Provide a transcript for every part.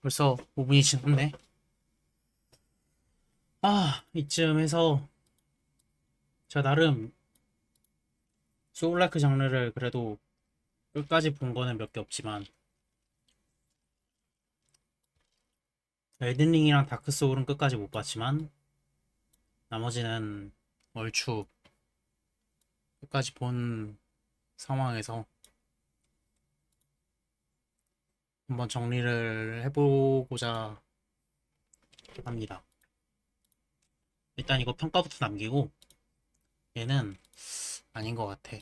벌써 5분이 지났네. 이쯤 해서 제가 나름 소울라이크 장르를 그래도 끝까지 본 거는 몇 개 없지만 엘든링이랑 다크 소울은 끝까지 못 봤지만 나머지는 얼추 끝까지 본 상황에서 한번 정리를 해보고자 합니다. 일단 이거 평가부터 남기고 얘는 아닌 것 같아.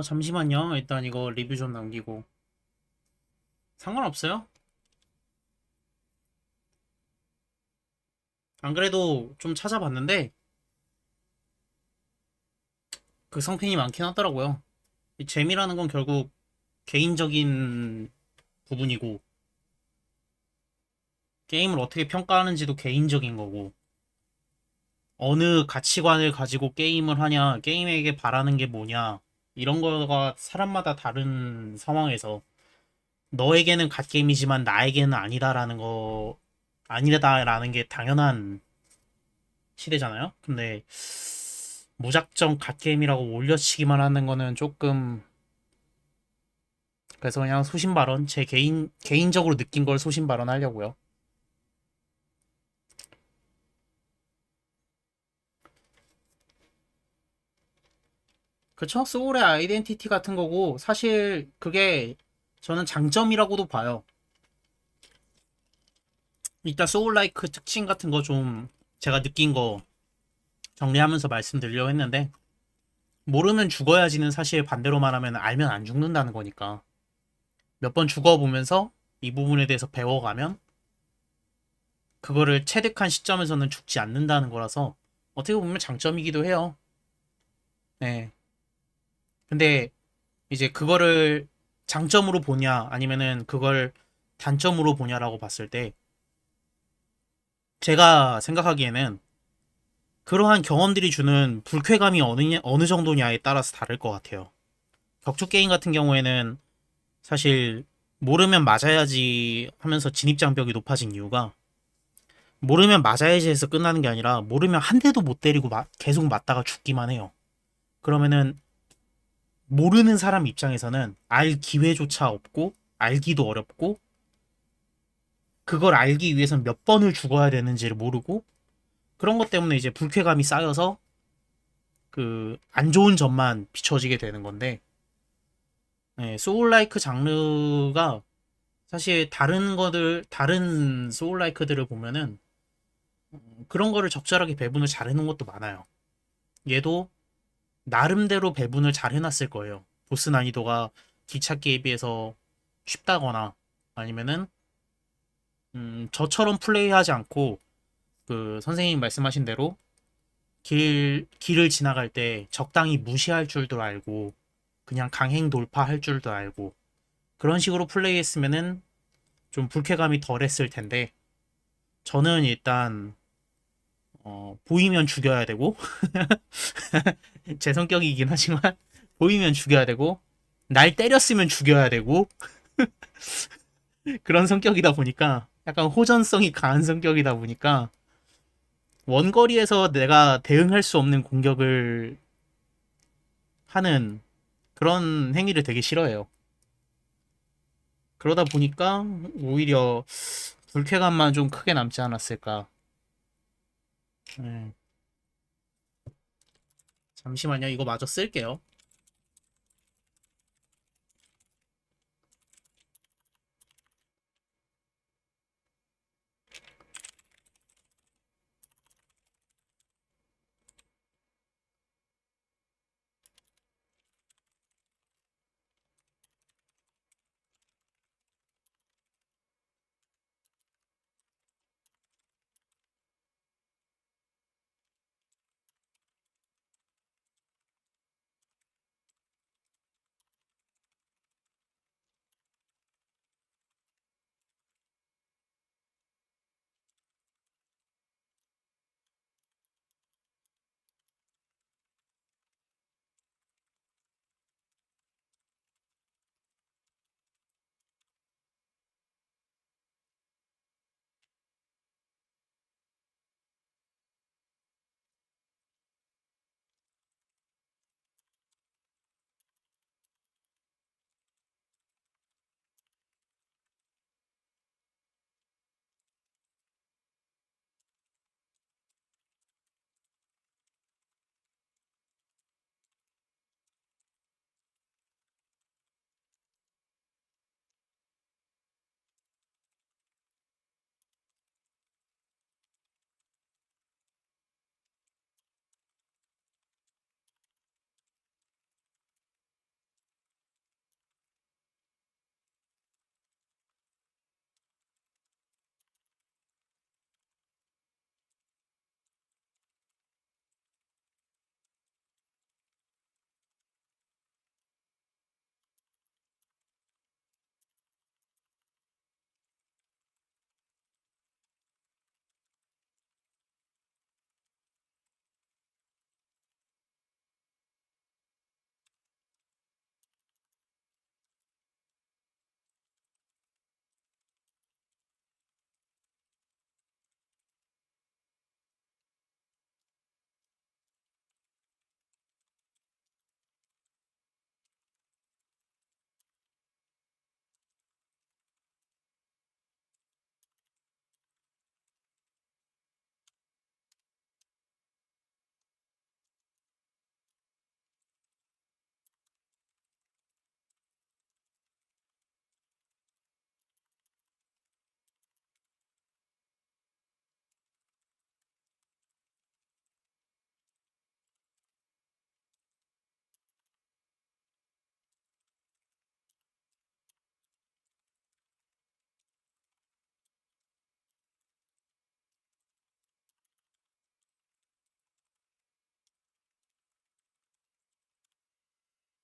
잠시만요. 일단 이거 리뷰 좀 남기고. 상관없어요? 안 그래도 좀 찾아봤는데 그 성評이 많긴 하더라고요. 이 재미라는 건 결국 개인적인 부분이고 게임을 어떻게 평가하는지도 개인적인 거고 어느 가치관을 가지고 게임을 하냐, 게임에게 바라는 게 뭐냐 이런 거가 사람마다 다른 상황에서 너에게는 갓게임이지만 나에게는 아니다라는 게 당연한 시대잖아요. 근데 무작정 갓게임이라고 올려치기만 하는 거는 조금 그래서 그냥 소신 발언 제 개인적으로 느낀 걸 소신 발언하려고요. 그쵸? 소울의 아이덴티티 같은 거고 사실 그게 저는 장점이라고도 봐요. 이따 소울라이크 특징 같은 거 좀 제가 느낀 거 정리하면서 말씀드리려고 했는데 모르면 죽어야지는 사실 반대로 말하면 알면 안 죽는다는 거니까 몇 번 죽어보면서 이 부분에 대해서 배워가면 그거를 체득한 시점에서는 죽지 않는다는 거라서 어떻게 보면 장점이기도 해요. 네. 근데 이제 그거를 장점으로 보냐 아니면은 그걸 단점으로 보냐라고 봤을 때 제가 생각하기에는 그러한 경험들이 주는 불쾌감이 어느 정도냐에 따라서 다를 것 같아요. 격투 게임 같은 경우에는 사실 모르면 맞아야지 하면서 진입장벽이 높아진 이유가 모르면 맞아야지 해서 끝나는 게 아니라 모르면 한 대도 못 때리고 계속 맞다가 죽기만 해요. 그러면은 모르는 사람 입장에서는 알 기회조차 없고 알기도 어렵고 그걸 알기 위해선 몇 번을 죽어야 되는지를 모르고 그런 것 때문에 이제 불쾌감이 쌓여서 그 안 좋은 점만 비춰지게 되는 건데 네, 소울라이크 장르가 사실 다른 소울라이크들을 보면은 그런 거를 적절하게 배분을 잘 해놓은 것도 많아요. 얘도 나름대로 배분을 잘 해놨을 거예요. 보스 난이도가 기차 게임에 비해서 쉽다거나 아니면은 저처럼 플레이하지 않고 그 선생님 말씀하신 대로 길을 지나갈 때 적당히 무시할 줄도 알고 그냥 강행 돌파할 줄도 알고 그런 식으로 플레이했으면은 좀 불쾌감이 덜했을 텐데 저는 일단 보이면 죽여야 되고 제 성격이긴 하지만 보이면 죽여야 되고 날 때렸으면 죽여야 되고 그런 성격이다 보니까 약간 호전성이 강한 성격이다 보니까 원거리에서 내가 대응할 수 없는 공격을 하는 그런 행위를 되게 싫어해요. 그러다 보니까 오히려 불쾌감만 좀 크게 남지 않았을까. 네. 잠시만요. 이거 마저 쓸게요.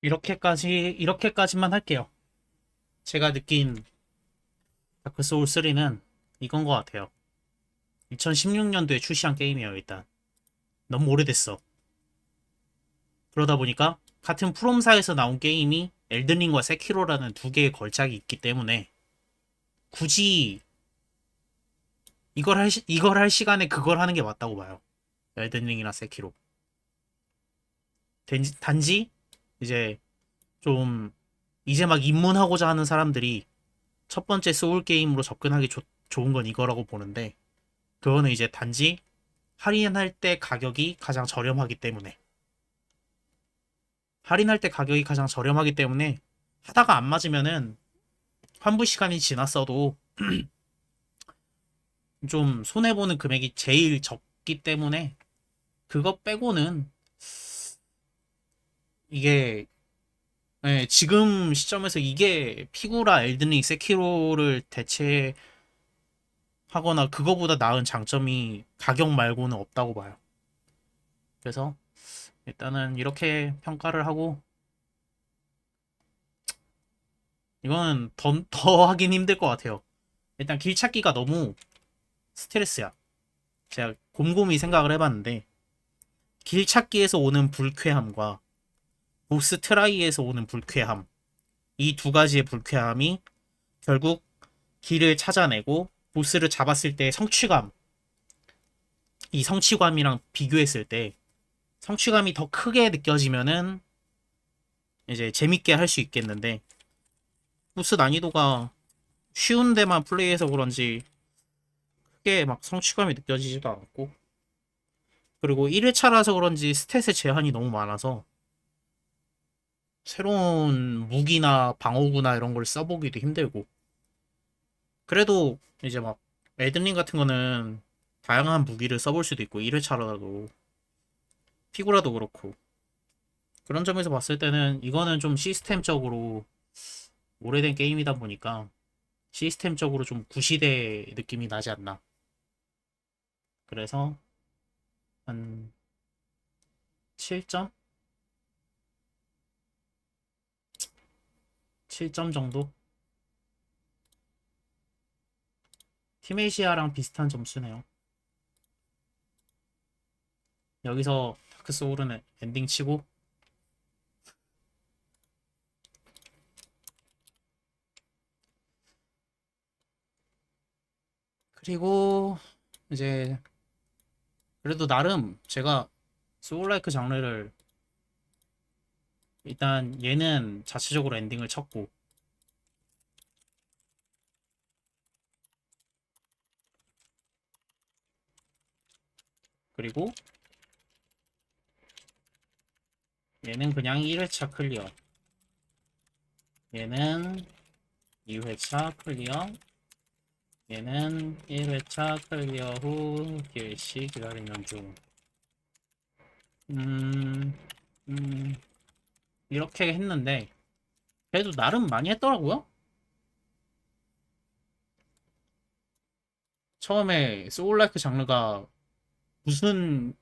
이렇게까지만 할게요. 제가 느낀 다크 소울 3는 이건 것 같아요. 2016년도에 출시한 게임이에요, 일단. 너무 오래됐어. 그러다 보니까 같은 프롬사에서 나온 게임이 엘든링과 세키로라는 두 개의 걸작이 있기 때문에 굳이 이걸 할 시간에 그걸 하는 게 맞다고 봐요. 엘든링이나 세키로. 단지 이제 좀 이제 막 입문하고자 하는 사람들이 첫 번째 소울 게임으로 접근하기 좋은 건 이거라고 보는데 그거는 이제 단지 할인할 때 가격이 가장 저렴하기 때문에 하다가 안 맞으면은 환불 시간이 지났어도 좀 손해보는 금액이 제일 적기 때문에 그거 빼고는 이게 예, 지금 시점에서 이게 피구라 엘든링 세키로를 대체하거나 그거보다 나은 장점이 가격 말고는 없다고 봐요. 그래서 일단은 이렇게 평가를 하고 이거는 더 하긴 힘들 것 같아요. 일단 길 찾기가 너무 스트레스야. 제가 곰곰이 생각을 해봤는데 길 찾기에서 오는 불쾌함과 보스 트라이에서 오는 불쾌함 이 두 가지의 불쾌함이 결국 길을 찾아내고 보스를 잡았을 때의 성취감 이 성취감이랑 비교했을 때 성취감이 더 크게 느껴지면은 이제 재밌게 할 수 있겠는데 보스 난이도가 쉬운 데만 플레이해서 그런지 크게 막 성취감이 느껴지지도 않고 그리고 1회차라서 그런지 스탯의 제한이 너무 많아서 새로운 무기나 방어구나 이런 걸 써보기도 힘들고 그래도 이제 막 애들링 같은 거는 다양한 무기를 써볼 수도 있고 1회차라도 피구라도 그렇고 그런 점에서 봤을 때는 이거는 좀 시스템적으로 오래된 게임이다 보니까 시스템적으로 좀 구시대 느낌이 나지 않나. 그래서 한 7점? 7점 정도? 티메시아랑 비슷한 점수네요. 여기서 다크 소울은 엔딩 치고 그리고 이제 그래도 나름 제가 소울라이크 장르를 일단 얘는 자체적으로 엔딩을 쳤고 그리고 얘는 그냥 1회차 클리어 얘는 2회차 클리어 얘는 1회차 클리어 후 DLC 기다리는 중 음, 음, 이렇게 했는데 그래도 나름 많이 했더라고요. 처음에 소울라이크 장르가 무슨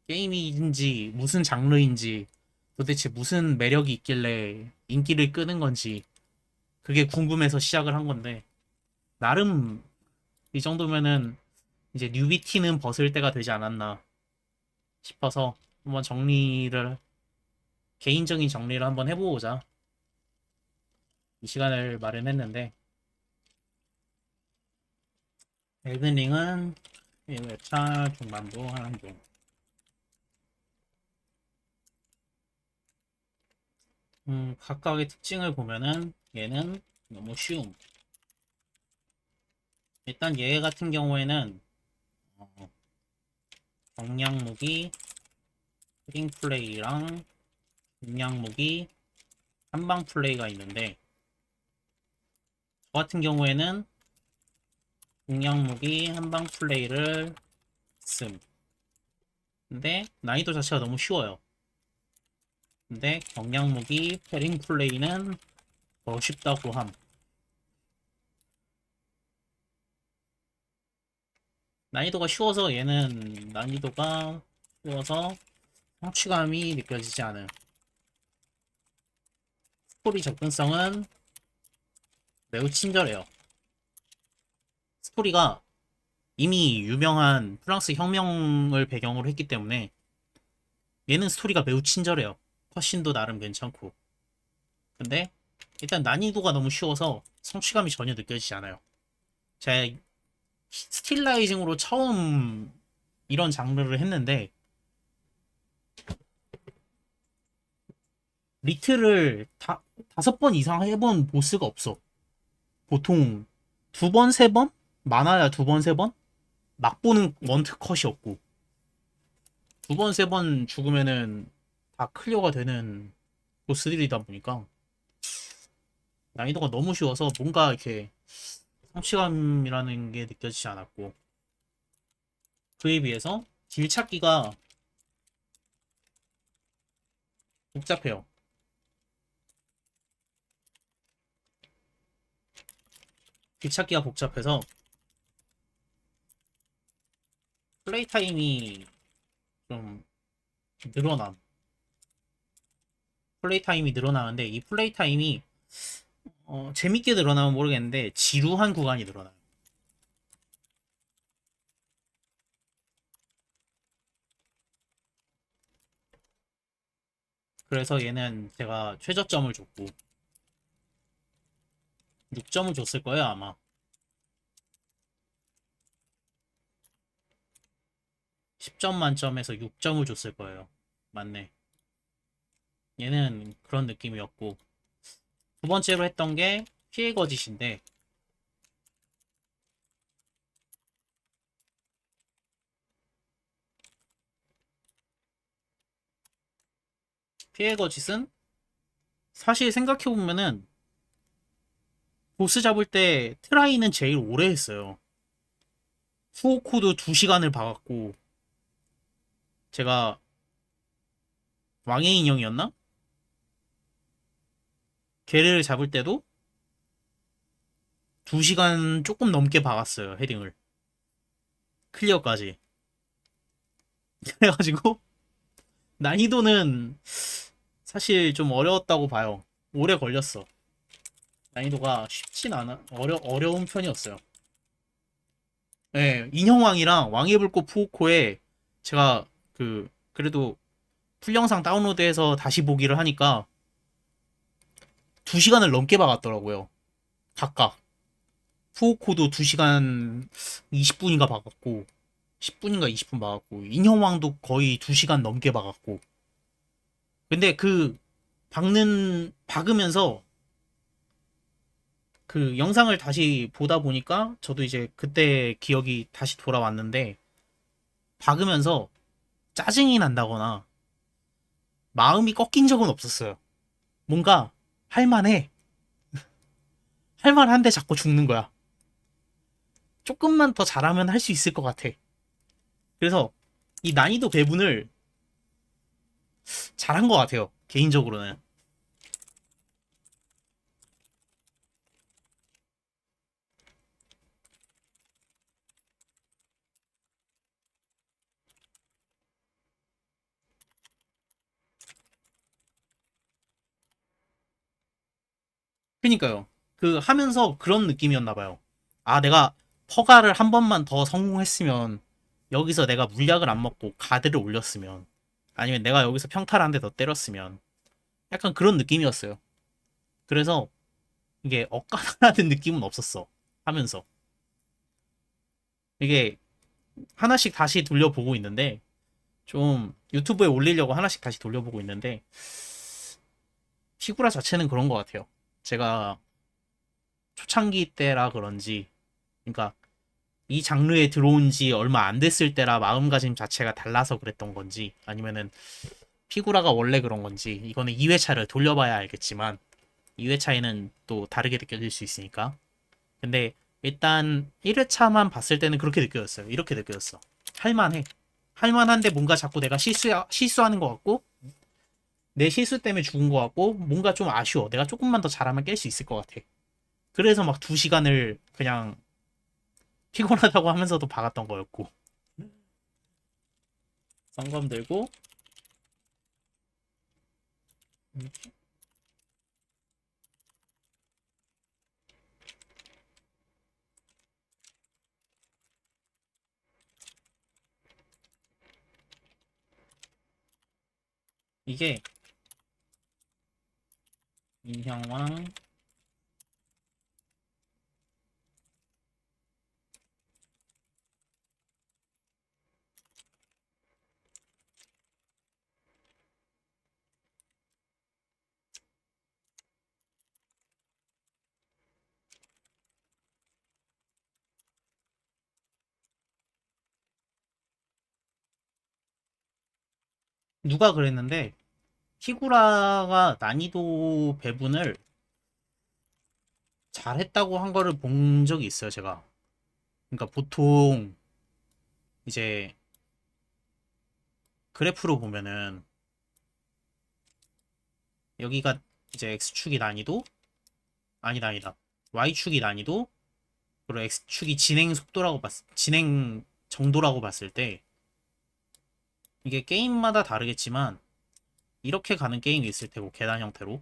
게임인지 무슨 장르인지 도대체 무슨 매력이 있길래 인기를 끄는 건지 그게 궁금해서 시작을 한 건데 나름 이 정도면은 이제 뉴비티는 벗을 때가 되지 않았나 싶어서 한번 개인적인 정리를 한번 해보고자 이 시간을 마련했는데 엘든링은 1회차 중반부 하는 중 각각의 특징을 보면은 얘는 너무 쉬움 일단 얘 같은 경우에는 어, 경량 무기, 스링 플레이랑 중량 무기, 한방 플레이가 있는데 저 같은 경우에는 중량 무기, 한방 플레이를 씀. 근데 난이도 자체가 너무 쉬워요. 근데 경량 무기, 패링 플레이는 더 쉽다고 함. 난이도가 쉬워서 얘는 난이도가 쉬워서 성취감이 느껴지지 않아요. 스토리 접근성은 매우 친절해요. 스토리가 이미 유명한 프랑스 혁명을 배경으로 했기 때문에 얘는 스토리가 매우 친절해요. 컷신도 나름 괜찮고. 근데 일단 난이도가 너무 쉬워서 성취감이 전혀 느껴지지 않아요. 제가 스틸라이징으로 처음 이런 장르를 했는데 리트를 다섯 번 이상 해본 보스가 없어. 보통 두 번, 세 번? 많아야 두 번, 세 번? 막 보는 원트 컷이 없고 두 번, 세 번 죽으면은 다 클리어가 되는 보스들이다 보니까 난이도가 너무 쉬워서 뭔가 이렇게 성취감이라는 게 느껴지지 않았고 그에 비해서 길 찾기가 복잡해요. 길 찾기가 복잡해서 플레이 타임이 좀 늘어남. 플레이 타임이 늘어나는데 이 플레이 타임이 재밌게 늘어나면 모르겠는데 지루한 구간이 늘어나요. 그래서 얘는 제가 최저점을 줬고 6점을 줬을 거예요 아마. 10점 만점에서 6점을 줬을 거예요. 맞네. 얘는 그런 느낌이었고 두 번째로 했던 게 피해 거짓인데 피해 거짓은 사실 생각해보면은 보스 잡을 때 트라이는 제일 오래 했어요. 후오코도 2시간을 박았고 제가 왕의 인형이었나? 걔를 잡을 때도 2시간 조금 넘게 박았어요 헤딩을 클리어까지. 그래가지고 난이도는 사실 좀 어려웠다고 봐요. 오래 걸렸어. 난이도가 쉽진 않아. 어려운 편이었어요. 예, 인형왕이랑 왕의 불꽃 푸오코에 제가 그래도 풀 영상 다운로드해서 다시 보기를 하니까 2시간을 넘게 박았더라고요. 각각. 푸오코도 2시간 20분인가 박았고 10분인가 20분 박았고 인형왕도 거의 2시간 넘게 박았고 근데 박으면서 그 영상을 다시 보다 보니까 저도 이제 그때 기억이 다시 돌아왔는데 박으면서 짜증이 난다거나 마음이 꺾인 적은 없었어요. 뭔가 할만해. 할만한데 자꾸 죽는 거야. 조금만 더 잘하면 할 수 있을 것 같아. 그래서 이 난이도 배분을 잘한 것 같아요. 개인적으로는. 그니까요. 하면서 그런 느낌이었나 봐요. 아, 내가 퍼가를 한 번만 더 성공했으면 여기서 내가 물약을 안 먹고 가드를 올렸으면 아니면 내가 여기서 평타를 한 대 더 때렸으면 약간 그런 느낌이었어요. 그래서 이게 엇가라는 느낌은 없었어. 하면서 이게 하나씩 다시 돌려보고 있는데 좀 유튜브에 올리려고 하나씩 다시 돌려보고 있는데 피구라 자체는 그런 것 같아요. 제가 초창기 때라 그런지 그러니까 이 장르에 들어온 지 얼마 안 됐을 때라 마음가짐 자체가 달라서 그랬던 건지 아니면은 피구라가 원래 그런 건지 이거는 2회차를 돌려봐야 알겠지만 2회차에는 또 다르게 느껴질 수 있으니까 근데 일단 1회차만 봤을 때는 그렇게 느껴졌어요. 이렇게 느껴졌어. 할만해. 할만한데 뭔가 자꾸 내가 실수하는 것 같고 내 실수 때문에 죽은 것 같고 뭔가 좀 아쉬워. 내가 조금만 더 잘하면 깰 수 있을 것 같아. 그래서 막 2시간을 그냥 피곤하다고 하면서도 박았던 거였고 성검 들고 이게 인형왕 누가 그랬는데 피구라가 난이도 배분을 잘했다고 한 거를 본 적이 있어요, 제가. 그러니까 보통 이제 그래프로 보면은 여기가 이제 X축이 난이도 아니다. Y축이 난이도 그리고 X축이 진행 정도라고 봤을 때 이게 게임마다 다르겠지만 이렇게 가는 게임이 있을 테고 계단 형태로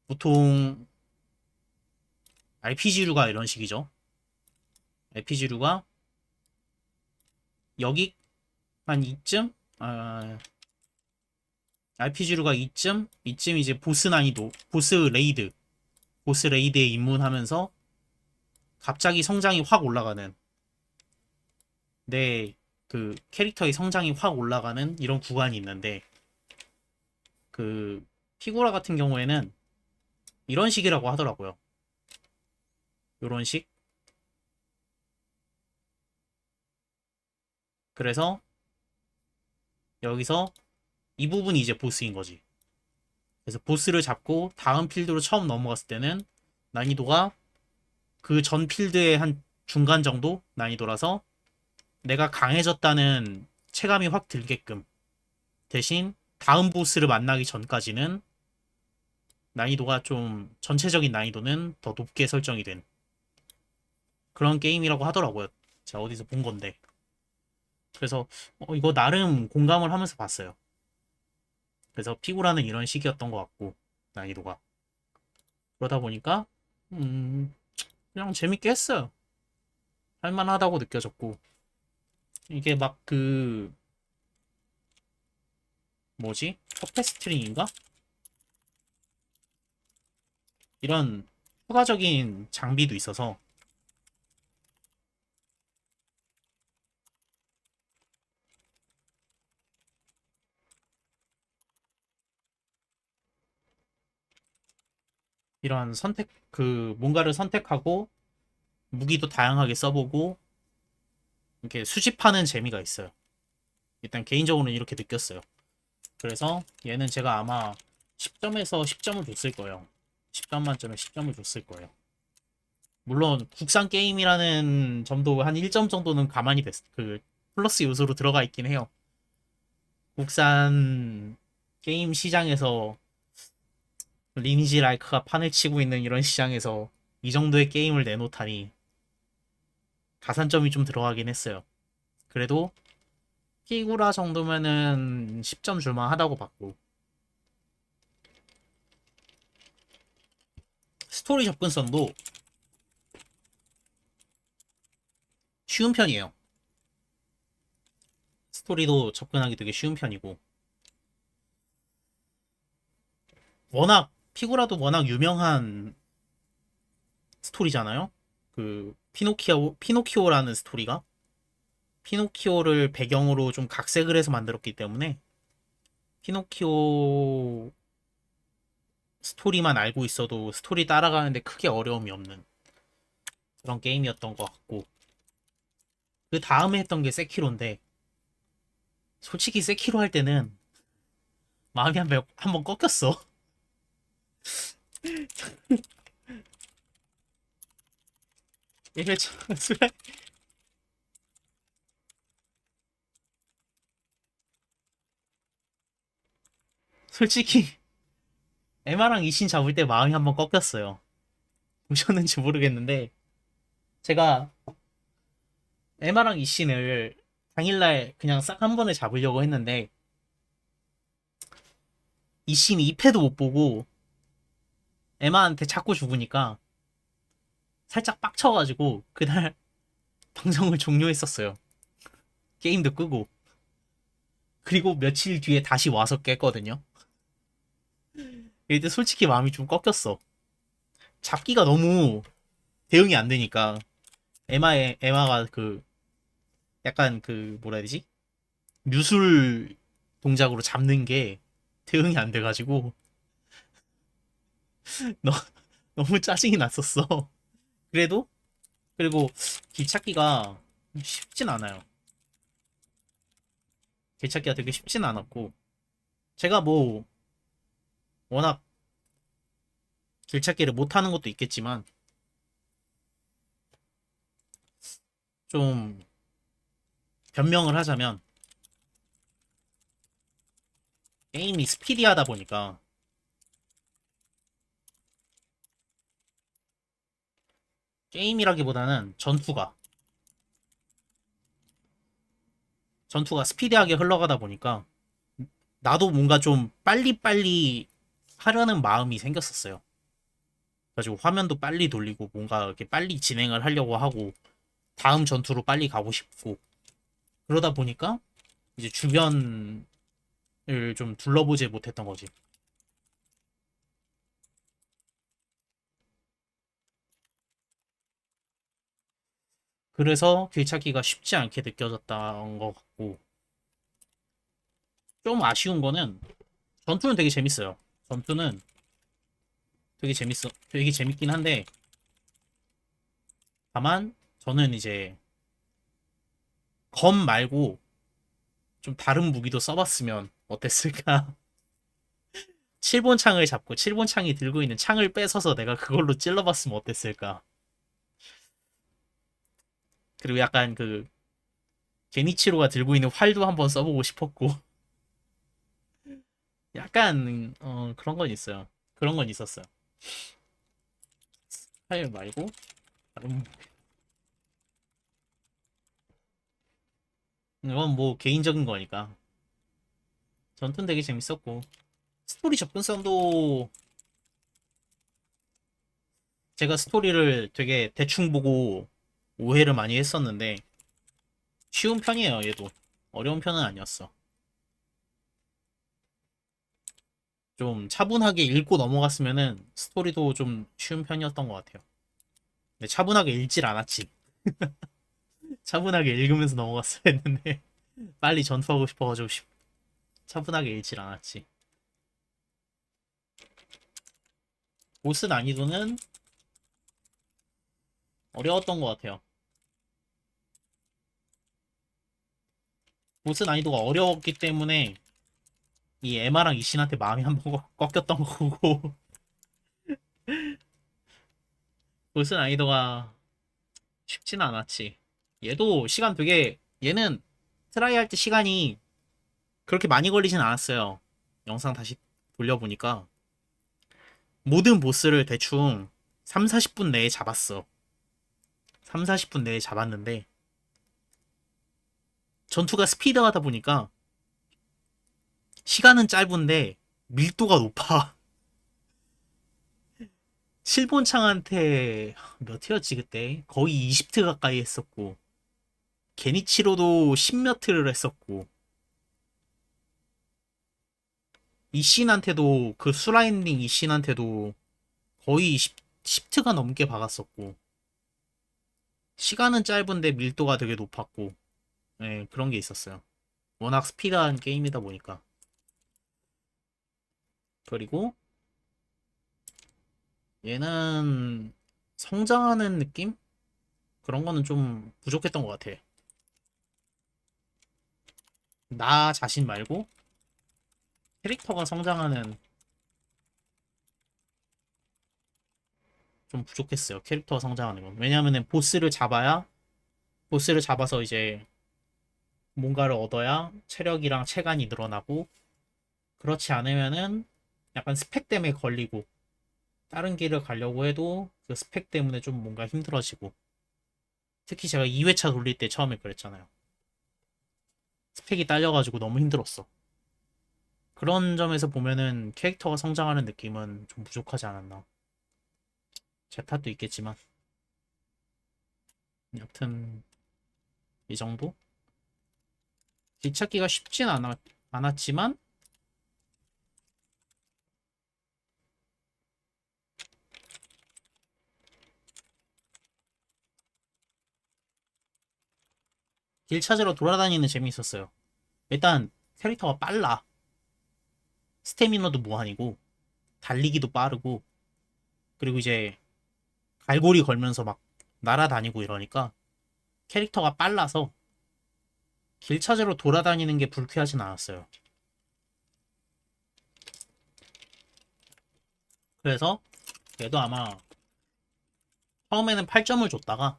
보통 RPG류가 이런 식이죠. RPG류가 여기 한 이쯤 RPG류가 이쯤 이제 보스 난이도 보스 레이드에 입문하면서 갑자기 성장이 확 올라가는 내 그 캐릭터의 성장이 확 올라가는 이런 구간이 있는데 그 피구라 같은 경우에는 이런 식이라고 하더라고요. 이런 식. 그래서 여기서 이 부분이 이제 보스인 거지. 그래서 보스를 잡고 다음 필드로 처음 넘어갔을 때는 난이도가 그 전 필드의 한 중간 정도 난이도라서 내가 강해졌다는 체감이 확 들게끔 대신 다음 보스를 만나기 전까지는 난이도가 좀 전체적인 난이도는 더 높게 설정이 된 그런 게임이라고 하더라고요. 제가 어디서 본 건데. 그래서 이거 나름 공감을 하면서 봤어요. 그래서 피구라는 이런 식이었던 것 같고 난이도가 그러다 보니까 음, 그냥 재밌게 했어요. 할만하다고 느껴졌고 이게 막 그 뭐지? 퍼페스트링인가? 이런 추가적인 장비도 있어서 이런 뭔가를 선택하고 무기도 다양하게 써보고 이렇게 수집하는 재미가 있어요. 일단 개인적으로는 이렇게 느꼈어요. 그래서 얘는 제가 아마 10점에서 10점을 줬을 거예요. 10점 만점에 10점을 줬을 거예요. 물론 국산 게임이라는 점도 한 1점 정도는 그 플러스 요소로 들어가 있긴 해요. 국산 게임 시장에서 리니지 라이크가 판을 치고 있는 이런 시장에서 이 정도의 게임을 내놓다니 가산점이 좀 들어가긴 했어요. 그래도 피구라 정도면은 10점 줄만 하다고 봤고 스토리 접근성도 쉬운 편이에요. 스토리도 접근하기 되게 쉬운 편이고 워낙 피구라도 워낙 유명한 스토리잖아요. 그 피노키오라는 스토리가 피노키오를 배경으로 좀 각색을 해서 만들었기 때문에 피노키오 스토리만 알고 있어도 스토리 따라가는데 크게 어려움이 없는 그런 게임이었던 것 같고 그 다음에 했던 게 세키로인데 솔직히 세키로 할 때는 마음이 한번 꺾였어. 이게 솔직히 에마랑 이신 잡을 때 마음이 한번 꺾였어요. 보셨는지 모르겠는데 제가 에마랑 이신을 당일날 그냥 싹 한 번에 잡으려고 했는데 이신이 2패도 못 보고 에마한테 자꾸 죽으니까 살짝 빡쳐가지고 그날 방송을 종료했었어요. 게임도 끄고. 그리고 며칠 뒤에 다시 와서 깼거든요. 이때 솔직히 마음이 좀 꺾였어. 잡기가 너무 대응이 안 되니까. 에마가 그, 약간 그, 뭐라 해야 되지? 뮤술 동작으로 잡는 게 대응이 안 돼가지고, 너, 너무 짜증이 났었어. 그래도, 그리고 길 찾기가 쉽진 않아요. 길 찾기가 되게 쉽진 않았고, 제가 뭐, 워낙 길 찾기를 못하는 것도 있겠지만, 좀, 변명을 하자면, 게임이 스피디하다 보니까, 게임이라기보다는 전투가 스피디하게 흘러가다 보니까, 나도 뭔가 좀 빨리빨리 하려는 마음이 생겼었어요. 그래가지고 화면도 빨리 돌리고 뭔가 이렇게 빨리 진행을 하려고 하고 다음 전투로 빨리 가고 싶고 그러다 보니까 이제 주변을 좀 둘러보지 못했던 거지. 그래서 길 찾기가 쉽지 않게 느껴졌던 것 같고 좀 아쉬운 거는 전투는 되게 재밌어요. 전투는 되게 재밌긴 한데 다만 저는 이제 검 말고 좀 다른 무기도 써봤으면 어땠을까? 7번 창을 잡고 7번 창이 들고 있는 창을 뺏어서 내가 그걸로 찔러봤으면 어땠을까? 그리고 약간 그 게니치로가 들고 있는 활도 한번 써보고 싶었고 약간 그런 건 있어요. 그런 건 있었어요. 활 말고 다른 이건 뭐 개인적인 거니까 전투는 되게 재밌었고 스토리 접근성도 제가 스토리를 되게 대충 보고 오해를 많이 했었는데 쉬운 편이에요. 얘도 어려운 편은 아니었어. 좀 차분하게 읽고 넘어갔으면은 스토리도 좀 쉬운 편이었던 것 같아요. 근데 차분하게 읽질 않았지. 차분하게 읽으면서 넘어갔어야 했는데 빨리 전투하고 싶어가지고 차분하게 읽질 않았지. 보스 난이도는 어려웠던 것 같아요. 보스 난이도가 어려웠기 때문에 이 에마랑 이신한테 마음이 한번 꺾였던 거고 보스 난이도가 쉽진 않았지. 얘도 시간 되게 얘는 트라이 할 때 시간이 그렇게 많이 걸리진 않았어요. 영상 다시 돌려보니까 모든 보스를 대충 3, 40분 내에 잡았어. 3, 40분 내에 잡았는데 전투가 스피드하다 보니까 시간은 짧은데 밀도가 높아. 7본 창한테 몇 회였지 그때? 거의 20트 가까이 했었고 게니치로도 10몇 트를 했었고 이신한테도 그 수라인딩 이신한테도 거의 10트가 넘게 박았었고 시간은 짧은데 밀도가 되게 높았고 네, 그런 게 있었어요. 워낙 스피드한 게임이다 보니까 그리고 얘는 성장하는 느낌? 그런 거는 좀 부족했던 것 같아. 나 자신 말고 캐릭터가 성장하는 좀 부족했어요. 캐릭터가 성장하는 건. 왜냐하면 보스를 잡아서 이제 뭔가를 얻어야 체력이랑 체간이 늘어나고 그렇지 않으면은 약간 스펙 때문에 걸리고 다른 길을 가려고 해도 그 스펙 때문에 좀 뭔가 힘들어지고 특히 제가 2회차 돌릴 때 처음에 그랬잖아요. 스펙이 딸려가지고 너무 힘들었어. 그런 점에서 보면은 캐릭터가 성장하는 느낌은 좀 부족하지 않았나. 제 탓도 있겠지만 여튼 이 정도? 길 찾기가 쉽진 않았지만 길 찾으러 돌아다니는 재미 있었어요. 일단 캐릭터가 빨라. 스태미너도 무한이고 달리기도 빠르고 그리고 이제 갈고리 걸면서 막 날아다니고 이러니까 캐릭터가 빨라서 길 찾으러 돌아다니는 게 불쾌하진 않았어요. 그래서 얘도 아마 처음에는 8점을 줬다가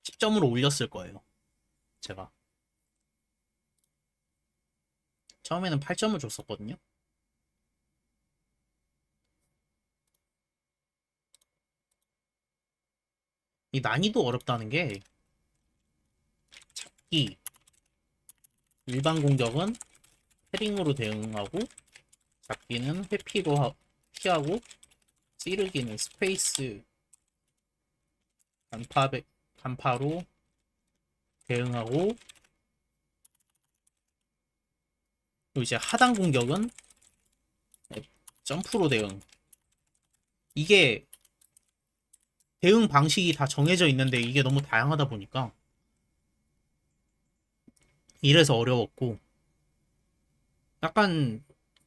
10점으로 올렸을 거예요. 제가 처음에는 8점을 줬었거든요. 이 난이도 어렵다는 게 잡기, 일반 공격은 패링으로 대응하고 잡기는 회피로 피하고 찌르기는 스페이스 간파로 대응하고 그리고 이제 하단 공격은 점프로 대응. 이게 대응 방식이 다 정해져 있는데 이게 너무 다양하다 보니까 이래서 어려웠고 약간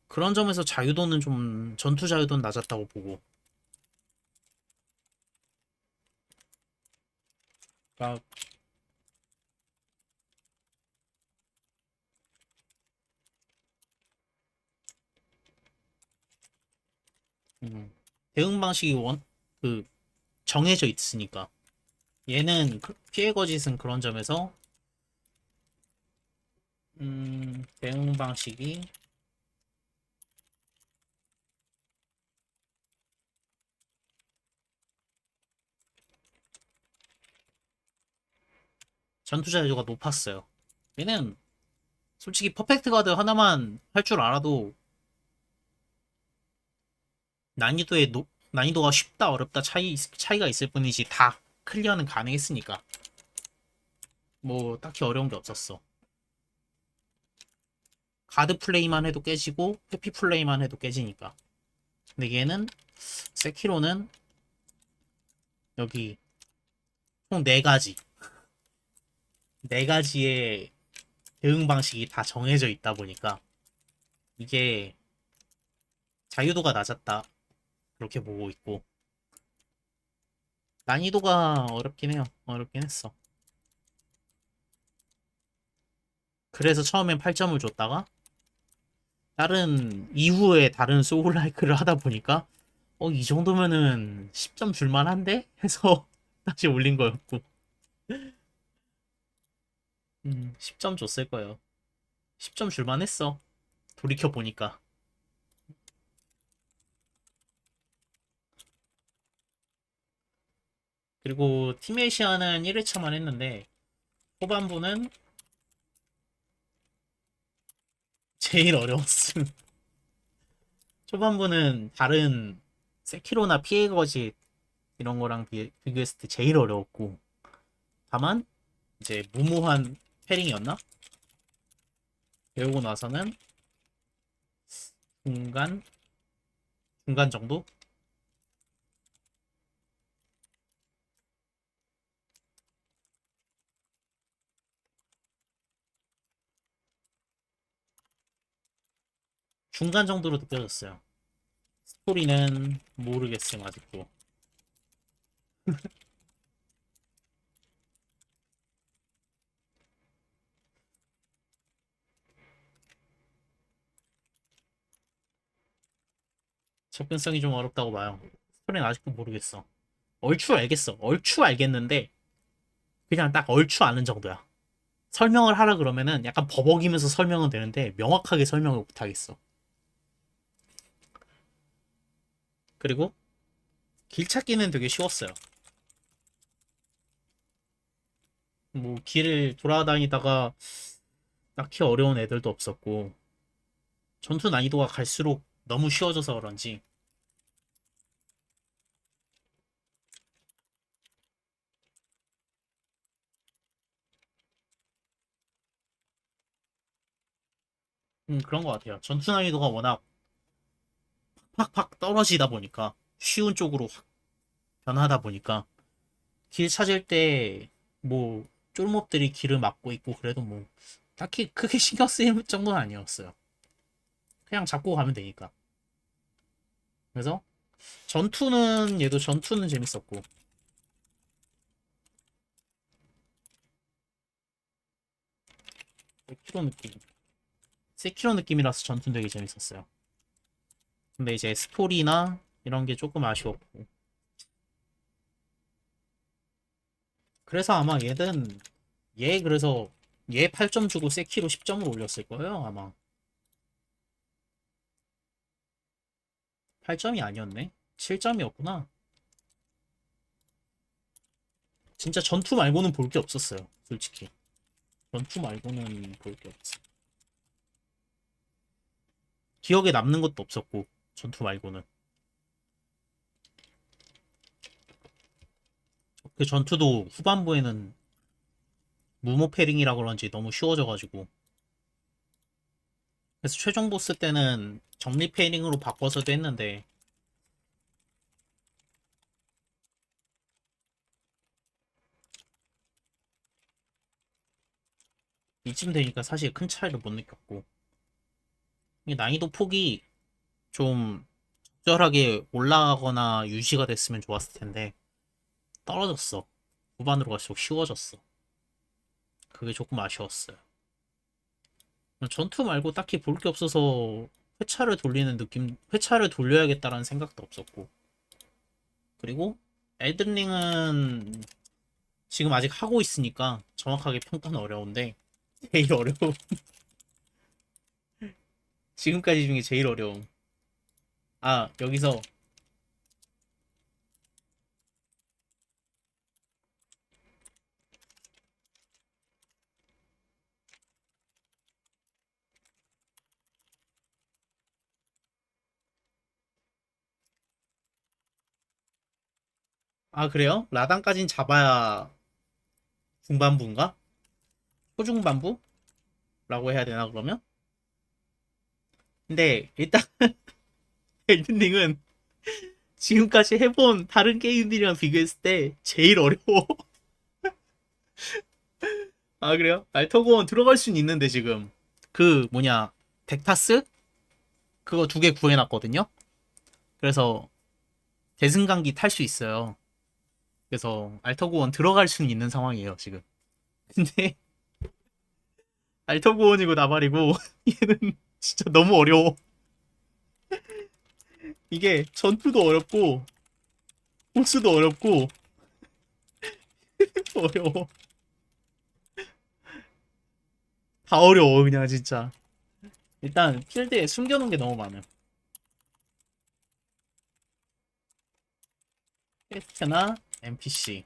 그런 점에서 자유도는 좀 전투 자유도는 낮았다고 보고 그러니까 대응 방식이 그 정해져 있으니까 얘는 피해 거짓은 그런 점에서 대응 방식이 전투 자유도가 높았어요. 얘는 솔직히 퍼펙트 가드 하나만 할 줄 알아도 난이도가 쉽다 어렵다 차이가 있을 뿐이지 다 클리어는 가능했으니까 뭐 딱히 어려운 게 없었어. 가드 플레이만 해도 깨지고 회피 플레이만 해도 깨지니까. 근데 얘는 세키로는 여기 총 4가지 4가지의 대응 방식이 다 정해져 있다 보니까 이게 자유도가 낮았다 그렇게 보고 있고 난이도가 어렵긴 해요. 어렵긴 했어. 그래서 처음엔 8점을 줬다가 이후에 다른 소울라이크를 하다 보니까 이 정도면은 10점 줄만한데? 해서 다시 올린 거였고 10점 줬을 거예요. 10점 줄만했어. 돌이켜 보니까. 그리고 팀메이시아는 1회차만 했는데 후반부는 제일 어려웠음. 초반부는 다른 세키로나 피해거지 이런 거랑 비교했을 때 제일 어려웠고 다만 이제 무모한 패링이었나? 배우고 나서는 중간 중간 정도? 중간 정도로 느껴졌어요. 스토리는 모르겠음 아직도. 접근성이 좀 어렵다고 봐요. 스토리는 아직도 모르겠어. 얼추 알겠어. 얼추 알겠는데 그냥 딱 얼추 아는 정도야. 설명을 하라 그러면은 약간 버벅이면서 설명은 되는데 명확하게 설명을 못 하겠어. 그리고 길 찾기는 되게 쉬웠어요. 뭐 길을 돌아다니다가 딱히 어려운 애들도 없었고 전투 난이도가 갈수록 너무 쉬워져서 그런지 그런 것 같아요. 전투 난이도가 워낙 팍팍 떨어지다 보니까 쉬운 쪽으로 확 변하다 보니까 길 찾을 때 뭐 쫄몹들이 길을 막고 있고 그래도 뭐 딱히 크게 신경 쓰일 정도는 아니었어요. 그냥 잡고 가면 되니까. 그래서 전투는 얘도 전투는 재밌었고 세키로 느낌 세키로 느낌이라서 전투는 되게 재밌었어요. 근데 이제 스토리나 이런 게 조금 아쉬웠고 그래서 아마 얘 그래서 얘 8점 주고 세키로 10점을 올렸을 거예요 아마. 8점이 아니었네. 7점이었구나. 진짜 전투 말고는 볼 게 없었어요. 솔직히. 전투 말고는 볼 게 없어. 기억에 남는 것도 없었고, 전투 말고는. 그 전투도 후반부에는 무모 패링이라 그런지 너무 쉬워져가지고. 그래서 최종 보스 때는 정리 패링으로 바꿔서도 했는데, 이쯤 되니까 사실 큰 차이를 못 느꼈고. 이게 난이도 폭이 좀 적절하게 올라가거나 유지가 됐으면 좋았을 텐데, 떨어졌어. 후반으로 갈수록 쉬워졌어. 그게 조금 아쉬웠어요. 전투 말고 딱히 볼 게 없어서 회차를 돌리는 느낌, 회차를 돌려야겠다라는 생각도 없었고. 그리고 엘든링은 지금 아직 하고 있으니까 정확하게 평가는 어려운데, 제일 어려워. 지금까지 중에 제일 어려움. 아, 여기서, 아, 그래요? 라단까진 잡아야 중반부인가? 초중반부? 라고 해야 되나, 그러면? 근데, 일단, 엘든링은 지금까지 해본 다른 게임들이랑 비교했을 때 제일 어려워. 아, 그래요? 알터고원 들어갈 수는 있는데, 지금. 그, 뭐냐, 덱타스? 그거 2개 구해놨거든요? 그래서, 대승강기 탈 수 있어요. 그래서, 알터고원 들어갈 수는 있는 상황이에요, 지금. 근데, 알터고원이고 나발이고, 얘는 진짜 너무 어려워. 이게, 전투도 어렵고, 보스도 어렵고, 어려워. 다 어려워, 그냥 진짜. 일단, 필드에 숨겨놓은 게 너무 많아. 퀘스트나 NPC,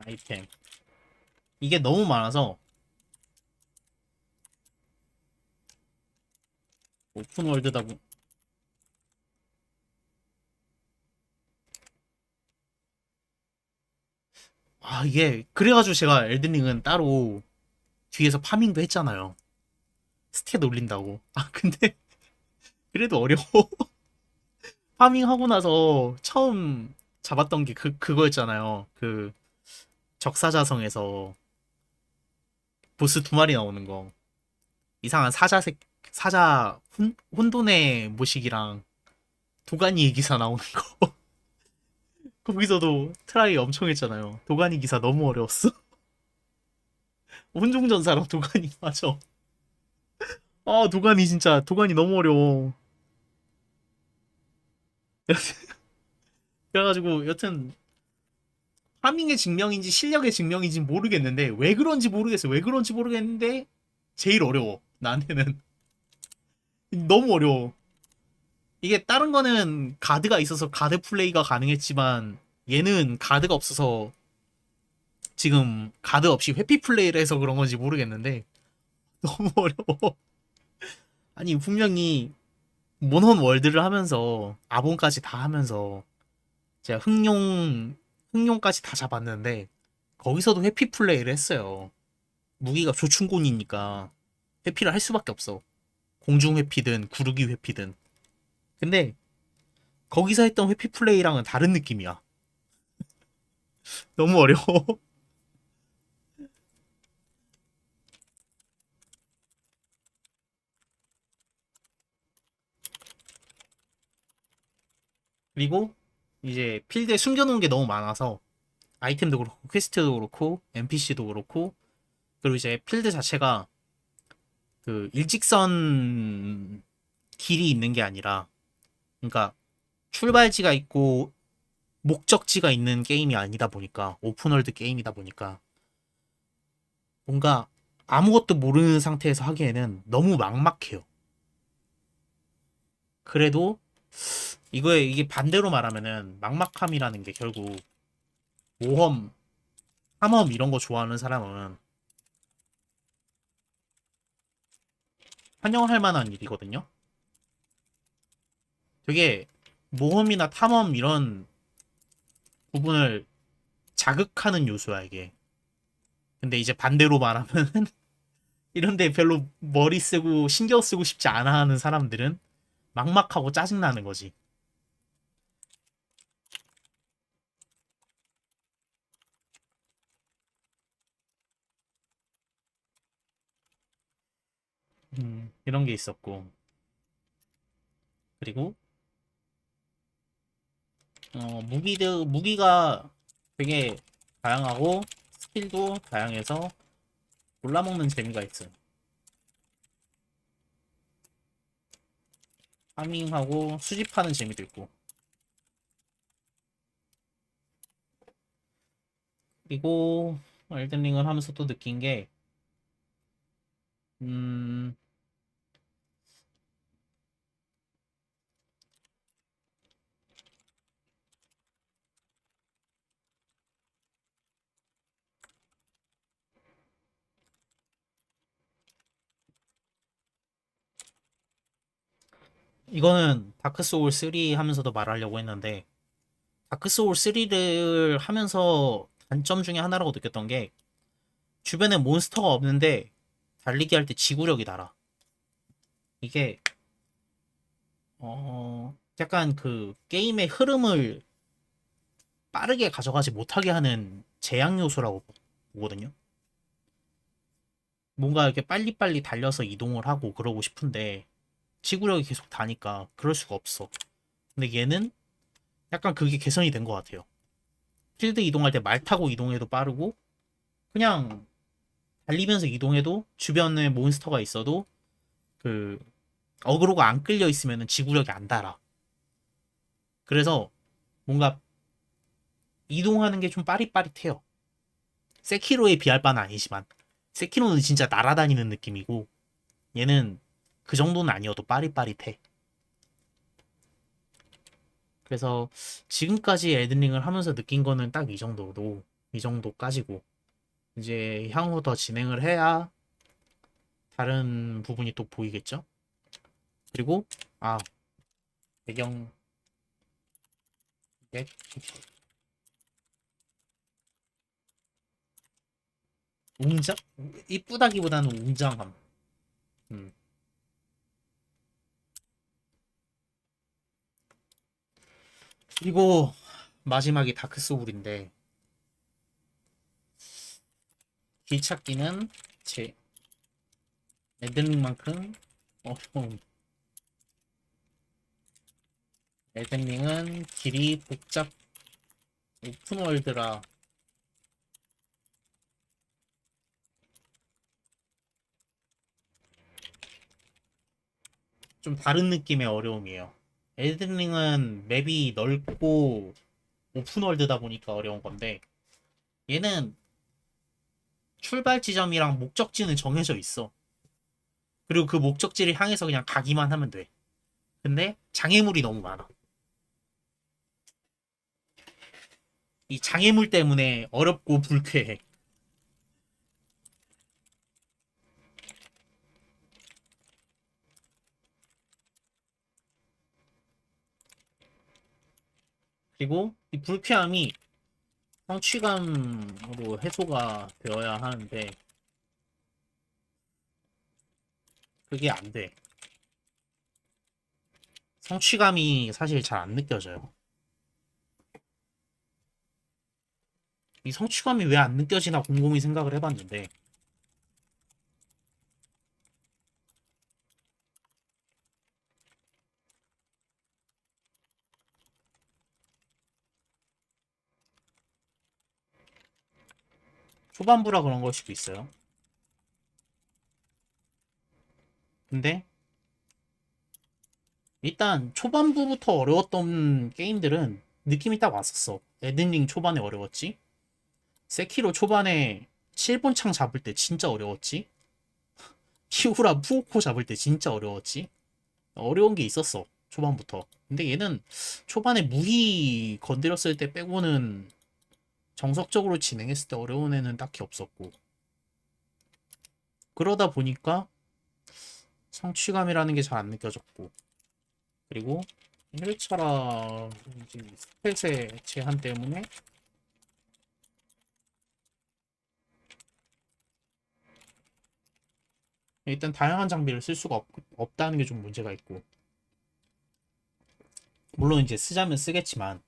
아이템. 이게 너무 많아서, 오픈월드다 보, 아, 이게, 그래가지고 제가 엘든링은 따로 뒤에서 파밍도 했잖아요. 스탯 올린다고. 아, 근데, 그래도 어려워. 파밍하고 나서 처음 잡았던 게 그거였잖아요. 그, 적사자성에서 보스 2마리 나오는 거. 이상한 혼돈의 모식이랑 도가니 기사 나오는 거. 거기서도 트라이 엄청 했잖아요. 도가니 기사 너무 어려웠어. 혼종전사랑 도가니, 맞아. 아, 도가니 진짜, 도가니 너무 어려워. 그래가지고, 여튼, 파밍의 증명인지 실력의 증명인지 모르겠는데, 왜 그런지 모르겠어. 왜 그런지 모르겠는데, 제일 어려워. 나한테는. 너무 어려워. 이게 다른 거는 가드가 있어서 가드 플레이가 가능했지만, 얘는 가드가 없어서, 지금 가드 없이 회피 플레이를 해서 그런 건지 모르겠는데, 너무 어려워. 아니, 분명히, 모넌 월드를 하면서, 아본까지 다 하면서, 제가 흑룡까지 다 잡았는데, 거기서도 회피 플레이를 했어요. 무기가 조충곤이니까 회피를 할 수밖에 없어. 공중 회피든 구르기 회피든. 근데 거기서 했던 회피 플레이랑은 다른 느낌이야. 너무 어려워. 그리고 이제 필드에 숨겨놓은 게 너무 많아서 아이템도 그렇고 퀘스트도 그렇고 NPC도 그렇고 그리고 이제 필드 자체가 그 일직선 길이 있는 게 아니라 그러니까 출발지가 있고 목적지가 있는 게임이 아니다 보니까 오픈월드 게임이다 보니까 뭔가 아무것도 모르는 상태에서 하기에는 너무 막막해요. 그래도 이게 반대로 말하면은 막막함이라는 게 결국 모험, 탐험 이런 거 좋아하는 사람은 환영할 만한 일이거든요. 되게 모험이나 탐험 이런 부분을 자극하는 요소야 이게. 근데 이제 반대로 말하면 이런데 별로 머리 쓰고 신경 쓰고 싶지 않아 하는 사람들은 막막하고 짜증나는 거지. 이런 게 있었고. 그리고 무기가 되게 다양하고 스킬도 다양해서 골라먹는 재미가 있어요. 파밍하고 수집하는 재미도 있고. 그리고 엘든링을 하면서 또 느낀 게 음, 이거는 다크 소울 3 하면서도 말하려고 했는데 다크 소울 3를 하면서 단점 중에 하나라고 느꼈던 게 주변에 몬스터가 없는데 달리기 할 때 지구력이 달아. 이게 약간 그 게임의 흐름을 빠르게 가져가지 못하게 하는 제약 요소라고 보거든요. 뭔가 이렇게 빨리빨리 달려서 이동을 하고 그러고 싶은데 지구력이 계속 다니까 그럴 수가 없어. 근데 얘는 약간 그게 개선이 된 것 같아요. 필드 이동할 때 말 타고 이동해도 빠르고 그냥 달리면서 이동해도 주변에 몬스터가 있어도 그 어그로가 안 끌려 있으면 지구력이 안 달아. 그래서 뭔가 이동하는 게 좀 빠릿빠릿해요. 세키로에 비할 바는 아니지만 세키로는 진짜 날아다니는 느낌이고 얘는 그 정도는 아니어도 빠릿빠릿해. 그래서 지금까지 엘든링을 하면서 느낀 거는 딱 이 정도까지고 이제 향후 더 진행을 해야 다른 부분이 또 보이겠죠? 그리고 아 배경 백 웅장 이쁘다기보다는 웅장함. 음. 그리고 마지막이 다크 소울인데 길찾기는 제 엘든링만큼 어려운 엘든링은 길이 복잡 오픈월드라 좀 다른 느낌의 어려움이에요. 엘든링은 맵이 넓고 오픈월드다 보니까 어려운 건데 얘는 출발 지점이랑 목적지는 정해져 있어. 그리고 그 목적지를 향해서 그냥 가기만 하면 돼. 근데 장애물이 너무 많아. 이 장애물 때문에 어렵고 불쾌해. 그리고 이 불쾌함이 성취감으로 해소가 되어야 하는데 그게 안 돼. 성취감이 사실 잘 안 느껴져요. 이 성취감이 왜 안 느껴지나 곰곰이 생각을 해봤는데 초반부라 그런 걸 수도 있어요. 근데 일단 초반부부터 어려웠던 게임들은 느낌이 딱 왔었어. 에든링 초반에 어려웠지. 세키로 초반에 7분 창 잡을 때 진짜 어려웠지. 키우라 푸오코 잡을 때 진짜 어려웠지. 어려운 게 있었어. 초반부터. 근데 얘는 초반에 무희 건드렸을 때 빼고는 정석적으로 진행했을 때 어려운 애는 딱히 없었고. 그러다 보니까 성취감이라는 게 잘 안 느껴졌고. 그리고 1차라 스탯의 제한 때문에 일단 다양한 장비를 쓸 수가 없다는 게 좀 문제가 있고. 물론 이제 쓰자면 쓰겠지만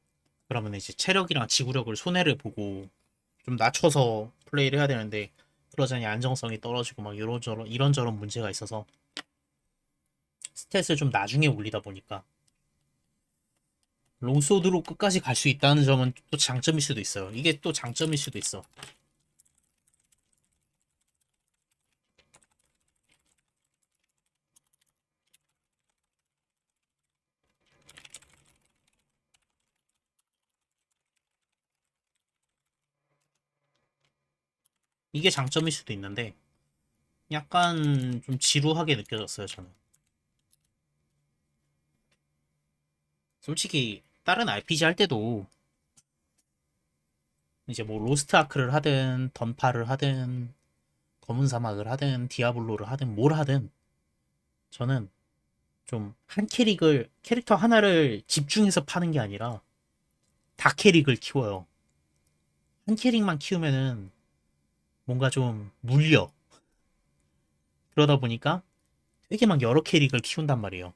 그러면 이제 체력이랑 지구력을 손해를 보고 좀 낮춰서 플레이를 해야 되는데 그러자니 안정성이 떨어지고 막 이런저런 문제가 있어서 스탯을 좀 나중에 올리다 보니까 롱소드로 끝까지 갈 수 있다는 점은 또 장점일 수도 있어요. 이게 또 장점일 수도 있어. 이게 장점일 수도 있는데 약간 좀 지루하게 느껴졌어요, 저는. 솔직히 다른 RPG 할 때도 이제 뭐 로스트 아크를 하든 던파를 하든 검은 사막을 하든 디아블로를 하든 뭘 하든 저는 좀 한 캐릭터 하나를 집중해서 파는 게 아니라 다 캐릭을 키워요. 한 캐릭만 키우면은 뭔가 좀 물려. 그러다 보니까 되게 막 여러 캐릭을 키운단 말이에요.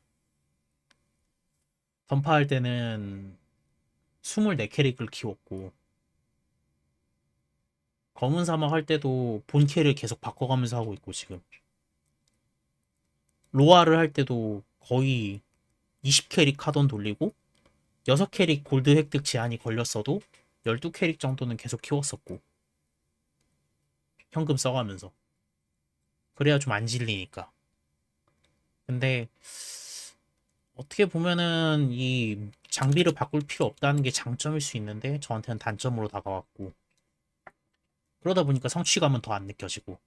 던파할 때는 24캐릭을 키웠고 검은 사막 할 때도 본 캐를 계속 바꿔가면서 하고 있고 지금 로아를 할 때도 거의 20캐릭 하던 돌리고 6캐릭 골드 획득 제한이 걸렸어도 12캐릭 정도는 계속 키웠었고 현금 써가면서 그래야 좀 안 질리니까. 근데 어떻게 보면은 이 장비를 바꿀 필요 없다는 게 장점일 수 있는데 저한테는 단점으로 다가왔고 그러다 보니까 성취감은 더 안 느껴지고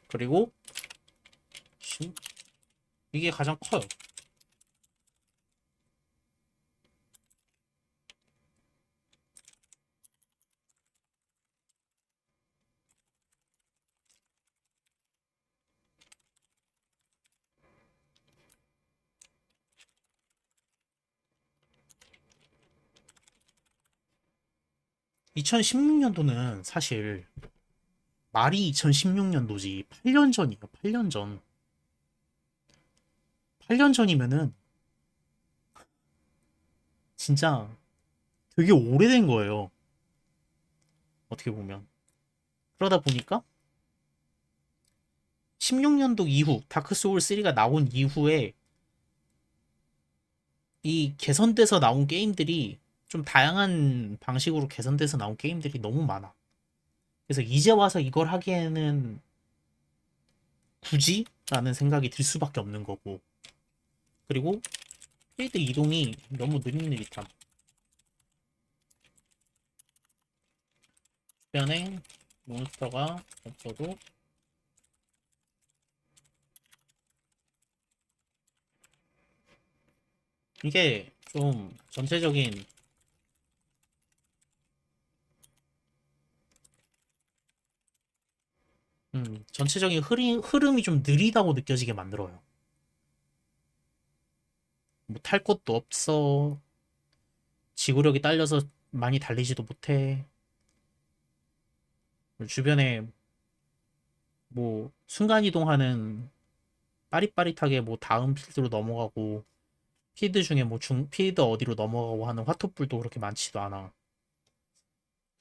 그리고 이게 가장 커요. 2016년도는 사실 말이 2016년도지 8년 전이에요. 8년 전. 8년 전이면은 진짜 되게 오래된 거예요. 어떻게 보면. 그러다 보니까 16년도 이후 다크 소울 3가 나온 이후에 이 개선돼서 나온 게임들이 좀 다양한 방식으로 개선돼서 나온 게임들이 너무 많아. 그래서 이제 와서 이걸 하기에는 굳이? 라는 생각이 들 수밖에 없는 거고. 그리고 필드 이동이 너무 느릿느릿함. 주변에 몬스터가 없어도 이게 좀 전체적인 흐름이 좀 느리다고 느껴지게 만들어요. 뭐 탈 것도 없어. 지구력이 딸려서 많이 달리지도 못해. 주변에 뭐 순간이동하는 빠릿빠릿하게 뭐 다음 필드로 넘어가고 필드 중에 뭐 필드 어디로 넘어가고 하는 화토불도 그렇게 많지도 않아.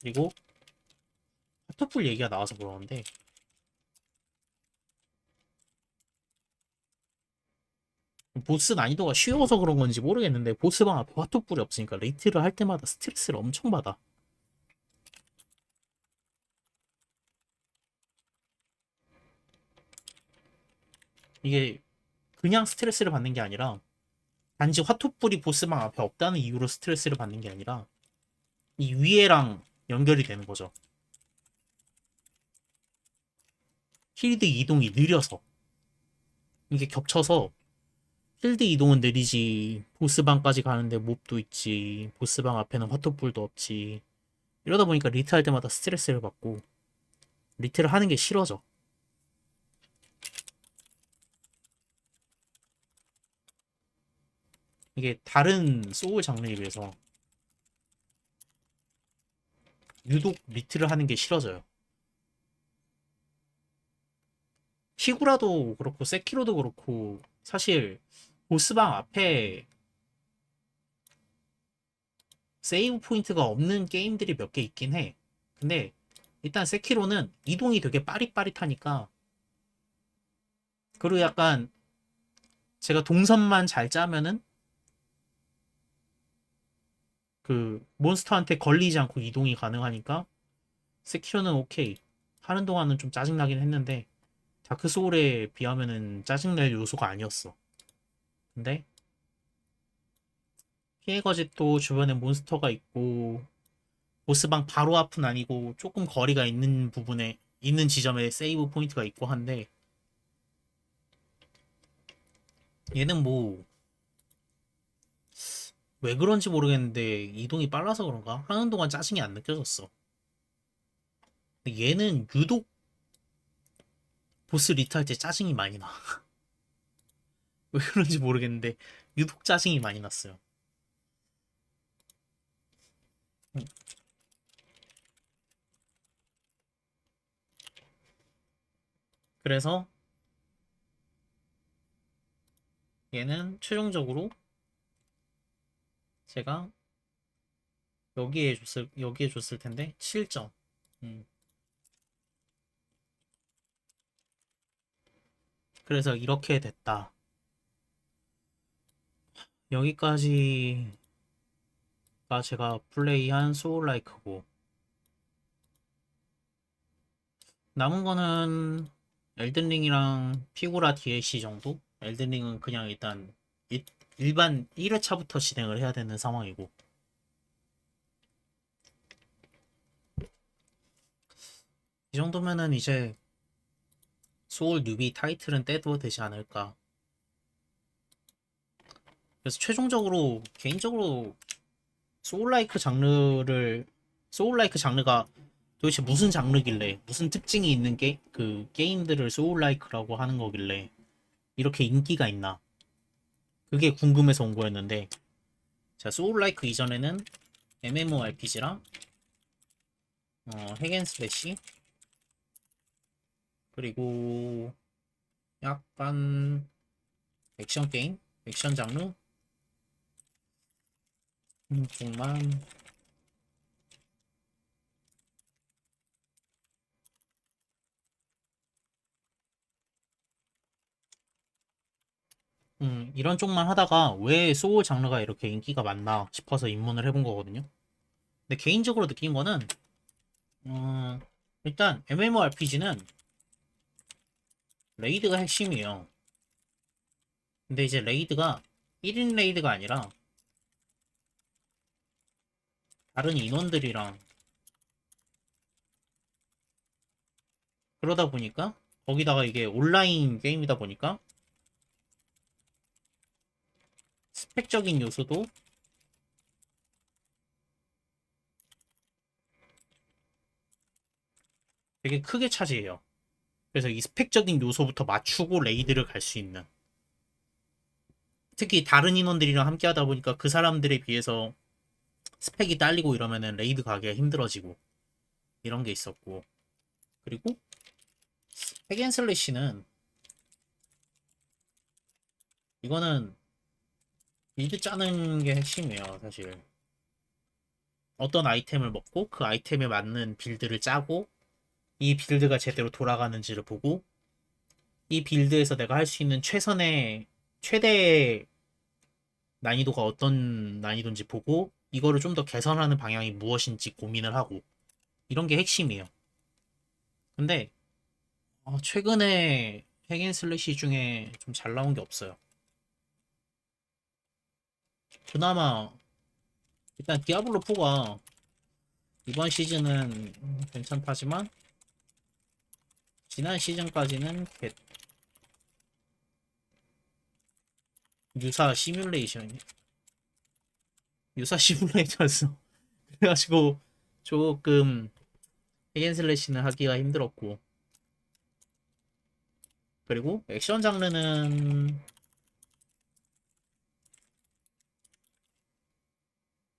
그리고 화토불 얘기가 나와서 그러는데 보스 난이도가 쉬워서 그런 건지 모르겠는데 보스방 앞에 화토불이 없으니까 레이트를 할 때마다 스트레스를 엄청 받아. 이게 그냥 스트레스를 받는 게 아니라 단지 화토불이 보스방 앞에 없다는 이유로 스트레스를 받는 게 아니라 이 위에랑 연결이 되는 거죠. 필드 이동이 느려서 이게 겹쳐서 필드 이동은 느리지 보스방까지 가는데 몹도 있지 보스방 앞에는 화토불도 없지 이러다 보니까 리트 할 때마다 스트레스를 받고 리트를 하는 게 싫어져. 이게 다른 소울 장르에 비해서 유독 리트를 하는 게 싫어져요. 히구라도 그렇고 세키로도 그렇고 사실 보스방 앞에 세이브 포인트가 없는 게임들이 몇 개 있긴 해. 근데 일단 세키로는 이동이 되게 빠릿빠릿하니까 그리고 약간 제가 동선만 잘 짜면은 그 몬스터한테 걸리지 않고 이동이 가능하니까 세키로는 오케이. 하는 동안은 좀 짜증나긴 했는데 다크 소울에 비하면은 짜증낼 요소가 아니었어. 근데 피해 거짓도 주변에 몬스터가 있고 보스방 바로 앞은 아니고 조금 거리가 있는 부분에 있는 지점에 세이브 포인트가 있고 한데 얘는 뭐 왜 그런지 모르겠는데 이동이 빨라서 그런가? 하는 동안 짜증이 안 느껴졌어. 근데 얘는 유독 보스 리트 할 때 짜증이 많이 나. 왜 그런지 모르겠는데 유독 짜증이 많이 났어요. 음, 그래서 얘는 최종적으로 제가 여기에 줬을 텐데 7점. 음, 그래서 이렇게 됐다. 여기까지가 제가 플레이한 소울라이크고 남은 거는 엘든링이랑 피구라 DLC 정도? 엘든링은 그냥 일단 일반 1회차부터 진행을 해야 되는 상황이고 이 정도면은 이제 소울 뉴비 타이틀은 떼도 되지 않을까. 그래서 최종적으로 개인적으로 소울라이크 장르를 소울라이크 장르가 도대체 무슨 장르길래 무슨 특징이 있는 그 게임들을 소울라이크라고 하는 거길래 이렇게 인기가 있나 그게 궁금해서 온 거였는데 자 소울라이크 이전에는 MMORPG랑 핵앤슬래시 그리고 약간 액션 게임 액션 장르 쪽만 이런 쪽만 하다가 왜 소울 장르가 이렇게 인기가 많나 싶어서 입문을 해본 거거든요. 근데 개인적으로 느낀 거는 어, 일단 MMORPG는 레이드가 핵심이에요. 근데 이제 레이드가 1인 레이드가 아니라 다른 인원들이랑 그러다 보니까 거기다가 이게 온라인 게임이다 보니까 스펙적인 요소도 되게 크게 차지해요. 그래서 이 스펙적인 요소부터 맞추고 레이드를 갈 수 있는 특히 다른 인원들이랑 함께 하다 보니까 그 사람들에 비해서 스펙이 딸리고 이러면은 레이드 가기가 힘들어지고 이런 게 있었고. 그리고 핵앤슬래시는 이거는 빌드 짜는 게 핵심이에요, 사실. 어떤 아이템을 먹고 그 아이템에 맞는 빌드를 짜고 이 빌드가 제대로 돌아가는지를 보고 이 빌드에서 내가 할 수 있는 최선의 최대 난이도가 어떤 난이도인지 보고 이거를 좀 더 개선하는 방향이 무엇인지 고민을 하고 이런 게 핵심이에요. 근데 최근에 핵앤슬래시 중에 좀 잘 나온 게 없어요. 그나마 일단 디아블로4가 이번 시즌은 괜찮다지만 지난 시즌까지는 유사 시뮬레이션 유사 시뮬레이터였어. 그래가지고 조금 핵앤슬래시는 하기가 힘들었고, 그리고 액션 장르는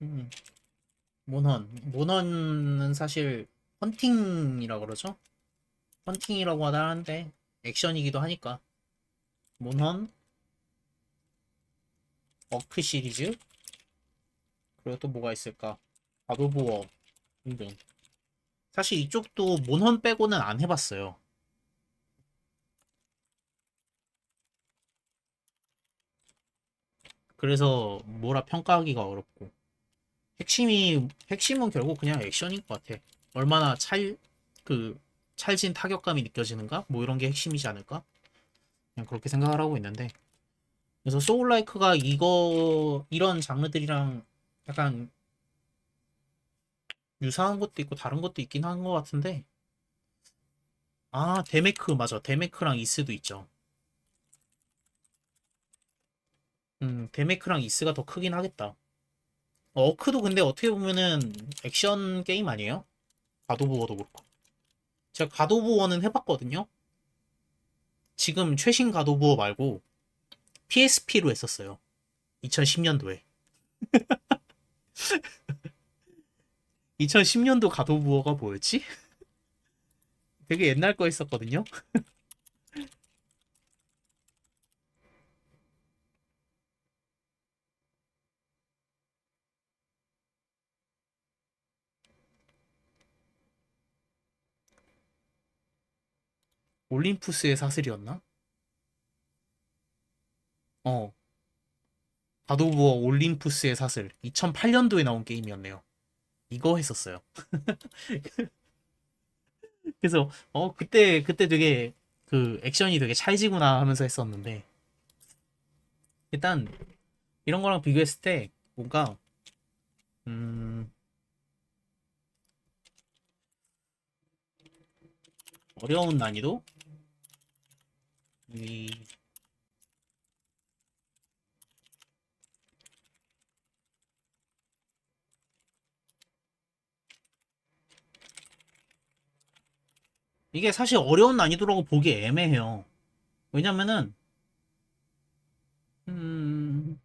음, 몬헌은 사실 헌팅이라 그러죠. 헌팅이라고 하는데 액션이기도 하니까 몬헌, 어크 시리즈, 그리고 또 뭐가 있을까? 갓 오브 워 등등. 사실 이쪽도 몬헌 빼고는 안 해봤어요. 그래서 뭐라 평가하기가 어렵고. 핵심은 결국 그냥 액션인 것 같아. 얼마나 그, 찰진 타격감이 느껴지는가? 뭐 이런 게 핵심이지 않을까? 그냥 그렇게 생각을 하고 있는데. 그래서 소울라이크가 이런 장르들이랑 약간 유사한 것도 있고 다른 것도 있긴 한 것 같은데. 아, 데메크, 맞아. 데메크랑 이스도 있죠. 데메크랑 이스가 더 크긴 하겠다. 어크도 근데 어떻게 보면은 액션 게임 아니에요? 갓 오브 워도 그렇고. 제가 갓 오브 워는 해봤거든요? 지금 최신 갓 오브 워 말고 PSP로 했었어요. 2010년도에. 2010년도 갓 오브 워가 뭐였지? 되게 옛날 거 했었거든요. 올림푸스의 사슬이었나? 어. 갓 오브 워 올림푸스의 사슬. 2008년도에 나온 게임이었네요. 이거 했었어요. 그래서 그때 되게 그 액션이 되게 찰지구나 하면서 했었는데 일단 이런 거랑 비교했을 때 뭔가 음 어려운 난이도 이 이게 사실 어려운 난이도라고 보기 애매해요. 왜냐면은 음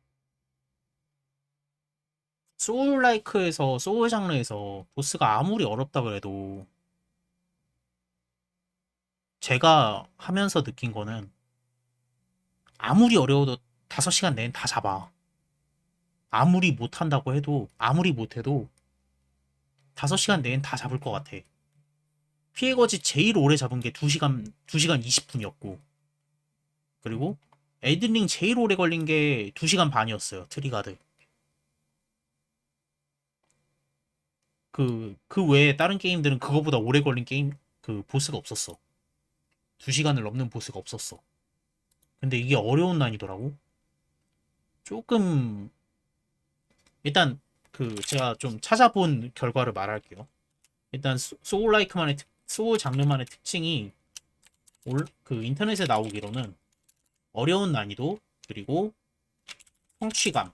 소울 장르에서 보스가 아무리 어렵다 그래도 제가 하면서 느낀 거는 아무리 어려워도 5시간 내엔 다 잡아. 아무리 못해도 5시간 내엔 다 잡을 것 같아. 피해거지 제일 오래 잡은 게 2시간 20분이었고, 그리고 에든링 제일 오래 걸린 게 2시간 반이었어요. 트리가드. 그 외에 다른 게임들은 그거보다 오래 걸린 게임, 그 보스가 없었어. 2시간을 넘는 보스가 없었어. 근데 이게 어려운 난이더라고. 조금, 일단, 제가 좀 찾아본 결과를 말할게요. 일단, 소울 장르만의 특징이, 인터넷에 나오기로는 어려운 난이도, 그리고 성취감,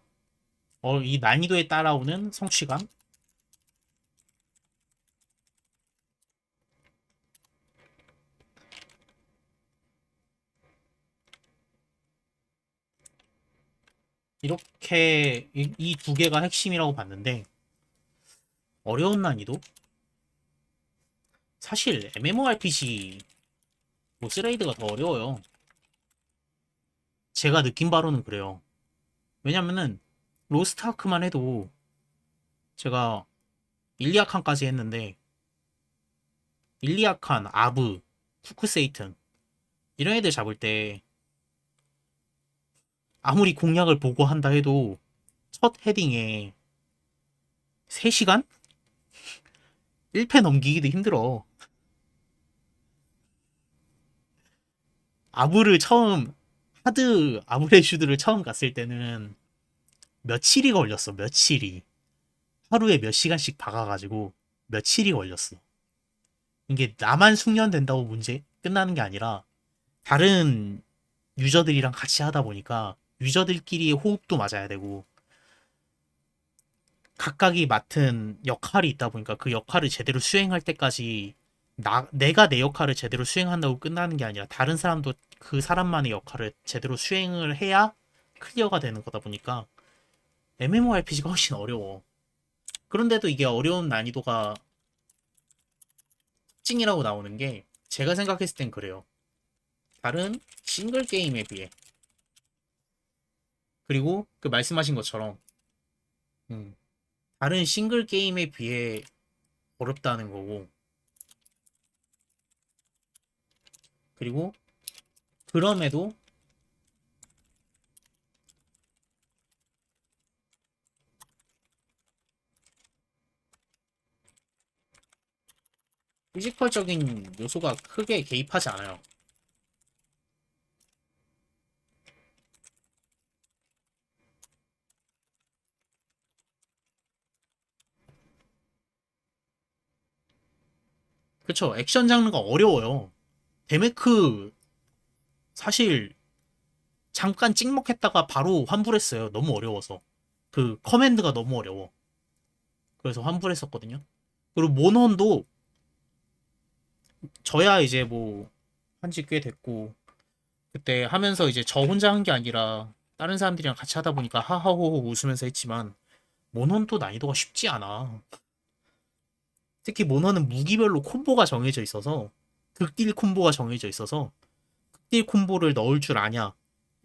이 난이도에 따라오는 성취감, 이렇게 이 두 개가 핵심이라고 봤는데, 어려운 난이도? 사실 MMORPG 보스레이드가 더 어려워요. 제가 느낀 바로는 그래요. 왜냐면은 로스트아크만 해도 제가 일리아칸까지 했는데 일리아칸, 아브, 쿠크세이튼 이런 애들 잡을 때 아무리 공략을 보고 한다 해도 첫 헤딩에 3시간? 1패 넘기기도 힘들어. 아브를 처음 하드 아브레슈드를 처음 갔을 때는 며칠이 걸렸어. 며칠이. 하루에 몇 시간씩 박아가지고 며칠이 걸렸어. 이게 나만 숙련된다고 문제 끝나는 게 아니라 다른 유저들이랑 같이 하다 보니까 유저들끼리의 호흡도 맞아야 되고 각각이 맡은 역할이 있다 보니까 그 역할을 제대로 수행할 때까지 내가 내 역할을 제대로 수행한다고 끝나는 게 아니라 다른 사람도 그 사람만의 역할을 제대로 수행을 해야 클리어가 되는 거다 보니까 MMORPG가 훨씬 어려워. 그런데도 이게 어려운 난이도가 특징이라고 나오는 게 제가 생각했을 땐 그래요. 다른 싱글 게임에 비해. 그리고 그 말씀하신 것처럼 음, 다른 싱글 게임에 비해 어렵다는 거고 그리고 그럼에도 피지컬적인 요소가 크게 개입하지 않아요. 그쵸? 액션 장르가 어려워요. 데메크 사실 잠깐 찍먹했다가 바로 환불했어요. 너무 어려워서. 그 커맨드가 너무 어려워. 그래서 환불했었거든요. 그리고 모넌도 저야 이제 뭐 한지 꽤 됐고 그때 하면서 이제 저 혼자 한 게 아니라 다른 사람들이랑 같이 하다 보니까 하하호호 웃으면서 했지만 모넌도 난이도가 쉽지 않아. 특히 모넌은 무기별로 콤보가 정해져 있어서 극딜 콤보가 정해져 있어서 극딜 콤보를 넣을 줄 아냐.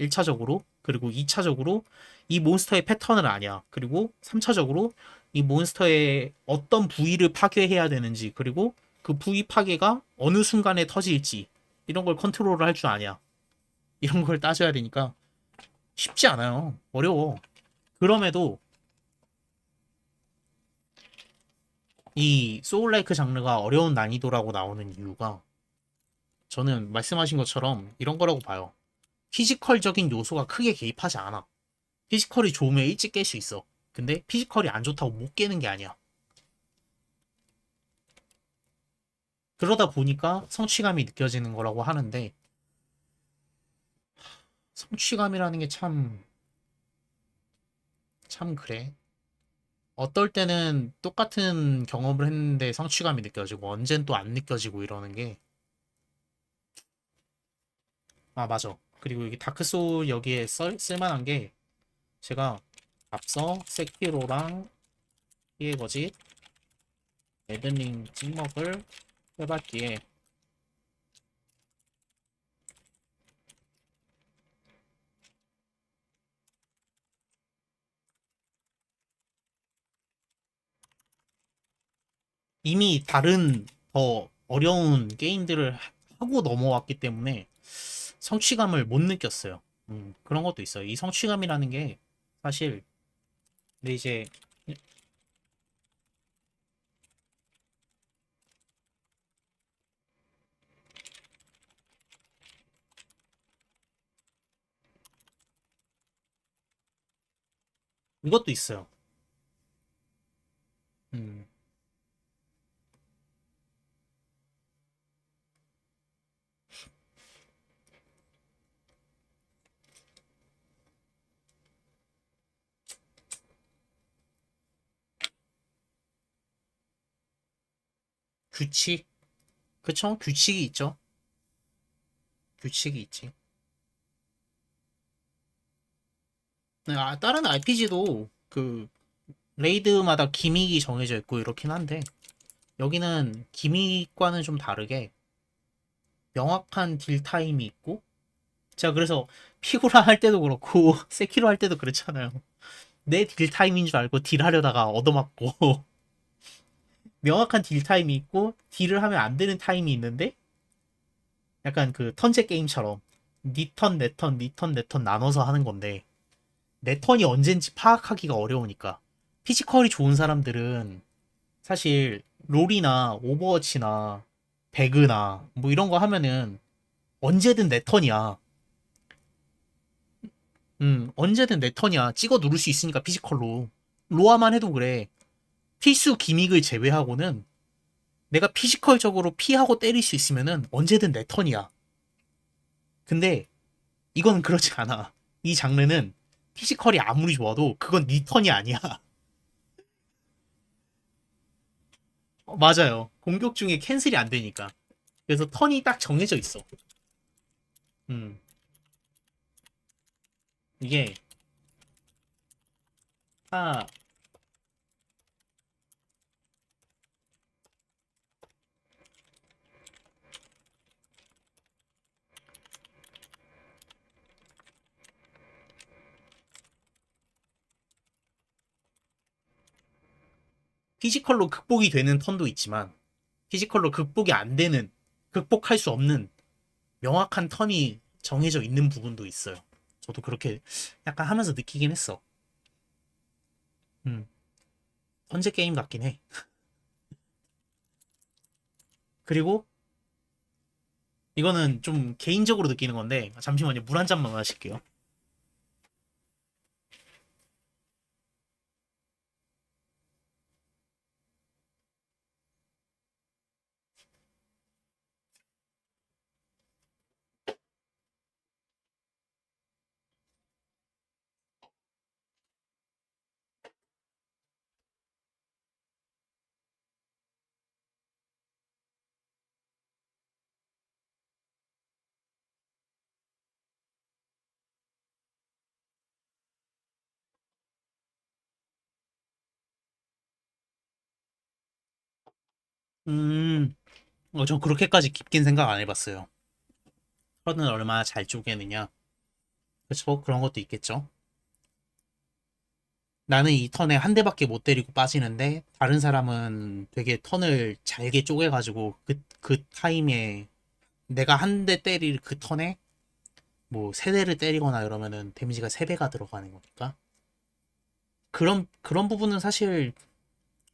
1차적으로 그리고 2차적으로 이 몬스터의 패턴을 아냐. 그리고 3차적으로 이 몬스터의 어떤 부위를 파괴해야 되는지 그리고 그 부위 파괴가 어느 순간에 터질지 이런 걸 컨트롤을 할 줄 아냐. 이런 걸 따져야 되니까 쉽지 않아요. 어려워. 그럼에도 이 소울라이크 장르가 어려운 난이도라고 나오는 이유가 저는 말씀하신 것처럼 이런 거라고 봐요. 피지컬적인 요소가 크게 개입하지 않아. 피지컬이 좋으면 일찍 깰 수 있어. 근데 피지컬이 안 좋다고 못 깨는 게 아니야. 그러다 보니까 성취감이 느껴지는 거라고 하는데 성취감이라는 게 참 그래. 어떨 때는 똑같은 경험을 했는데 성취감이 느껴지고 언젠 또 안 느껴지고 이러는 게 아, 맞아. 그리고 여기 다크소울 여기에 쓸만한 게 제가 앞서 세키로랑 피해 거짓, 에든링 찍먹을 해봤기에 이미 다른 더 어려운 게임들을 하고 넘어왔기 때문에 성취감을 못 느꼈어요. 그런 것도 있어요. 이 성취감이라는 게 사실 근데 이제 이것도 있어요. 음, 규칙, 그쵸? 규칙이 있죠. 규칙이 있지. 네, 다른 RPG도 그 레이드마다 기믹이 정해져 있고 이렇긴 한데 여기는 기믹과는 좀 다르게 명확한 딜 타임이 있고 제가 그래서 피구라 할 때도 그렇고 세키로 할 때도 그랬잖아요. 내 딜 타임인 줄 알고 딜 하려다가 얻어맞고 명확한 딜 타임이 있고 딜을 하면 안 되는 타임이 있는데 약간 그 턴제 게임처럼 니 턴, 내 턴, 니 턴, 내 턴 나눠서 하는 건데 내 턴이 언젠지 파악하기가 어려우니까 피지컬이 좋은 사람들은 사실 롤이나 오버워치나 배그나 뭐 이런 거 하면은 언제든 내 턴이야. 언제든 내 턴이야. 찍어 누를 수 있으니까 피지컬로. 로아만 해도 그래. 필수 기믹을 제외하고는 내가 피지컬적으로 피하고 때릴 수 있으면은 언제든 내 턴이야. 근데 이건 그렇지 않아. 이 장르는 피지컬이 아무리 좋아도 그건 네 턴이 아니야. 맞아요. 공격 중에 캔슬이 안 되니까. 그래서 턴이 딱 정해져 있어. 음, 이게 아 피지컬로 극복이 되는 턴도 있지만 피지컬로 극복이 안 되는 극복할 수 없는 명확한 턴이 정해져 있는 부분도 있어요. 저도 그렇게 약간 하면서 느끼긴 했어. 음, 턴제 게임 같긴 해. 그리고 이거는 좀 개인적으로 느끼는 건데 잠시만요. 물 한 잔만 마실게요. 음, 전 그렇게까지 깊긴 생각 안 해봤어요. 턴을 얼마나 잘 쪼개느냐. 그쵸? 그런 것도 있겠죠. 나는 이 턴에 한 대밖에 못 때리고 빠지는데, 다른 사람은 되게 턴을 잘게 쪼개가지고, 그 타임에 내가 한 대 때릴 그 턴에 뭐 세 대를 때리거나 이러면은 데미지가 세 배가 들어가는 거니까. 그런 부분은 사실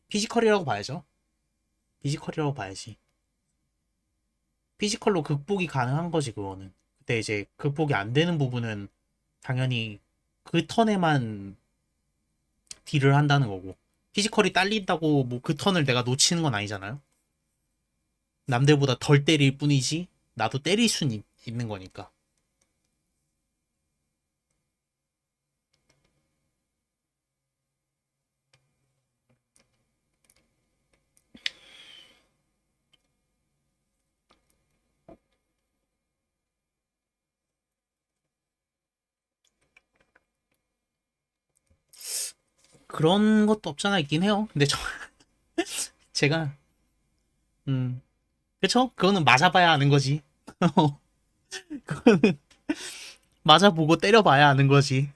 피지컬이라고 봐야죠. 피지컬이라고 봐야지. 피지컬로 극복이 가능한 거지, 그거는. 근데 이제 극복이 안 되는 부분은 당연히 그 턴에만 딜을 한다는 거고. 피지컬이 딸린다고 뭐 그 턴을 내가 놓치는 건 아니잖아요. 남들보다 덜 때릴 뿐이지, 나도 때릴 수는 있는 거니까. 그런 것도 없잖아 있긴 해요. 근데 제가, 음, 그쵸? 그거는 맞아봐야 아는 거지. 그거는 맞아보고 때려봐야 아는 거지.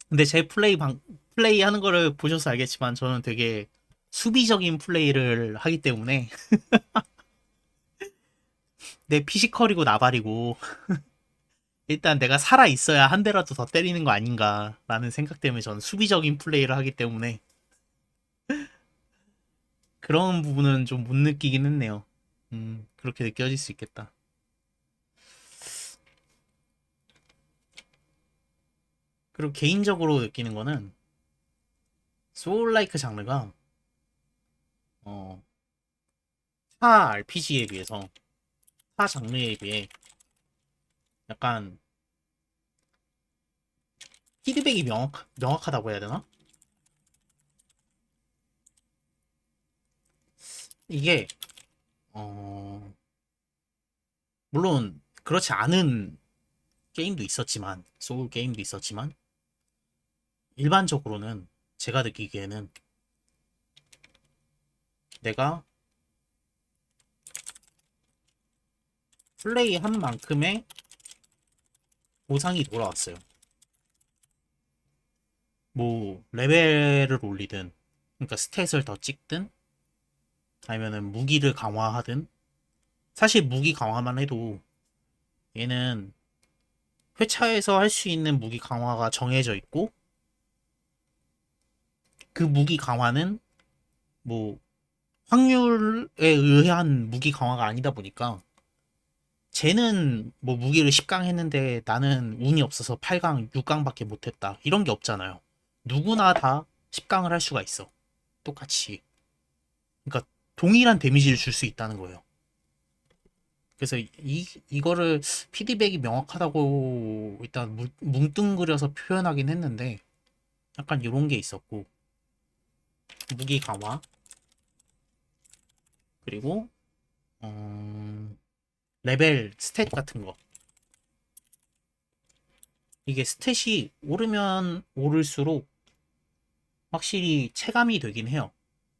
근데 제 플레이 하는 거를 보셔서 알겠지만 저는 되게 수비적인 플레이를 하기 때문에 내 피지컬이고 나발이고 일단 내가 살아 있어야 한 대라도 더 때리는 거 아닌가라는 생각 때문에 저는 수비적인 플레이를 하기 때문에 그런 부분은 좀 못 느끼긴 했네요. 그렇게 느껴질 수 있겠다. 그리고 개인적으로 느끼는 거는 소울라이크 장르가 어, 타 RPG에 비해서 타 장르에 비해 약간 피드백이 명확하다고 해야 되나? 이게 어, 물론 그렇지 않은 게임도 있었지만 소울 게임도 있었지만 일반적으로는 제가 느끼기에는 내가 플레이한 만큼의 보상이 돌아왔어요. 뭐 레벨을 올리든, 그러니까 스탯을 더 찍든, 아니면은 무기를 강화하든. 사실 무기 강화만 해도 얘는 회차에서 할 수 있는 무기 강화가 정해져 있고, 그 무기 강화는 뭐 확률에 의한 무기 강화가 아니다 보니까, 쟤는 뭐 무기를 10강 했는데 나는 운이 없어서 8강, 6강밖에 못했다, 이런 게 없잖아요. 누구나 다 10강을 할 수가 있어, 똑같이. 그러니까 동일한 데미지를 줄 수 있다는 거예요. 그래서 이거를 피드백이 명확하다고 일단 뭉뚱그려서 표현하긴 했는데, 약간 이런 게 있었고, 무기 강화, 그리고 레벨 스탯 같은 거. 이게 스탯이 오르면 오를수록 확실히 체감이 되긴 해요.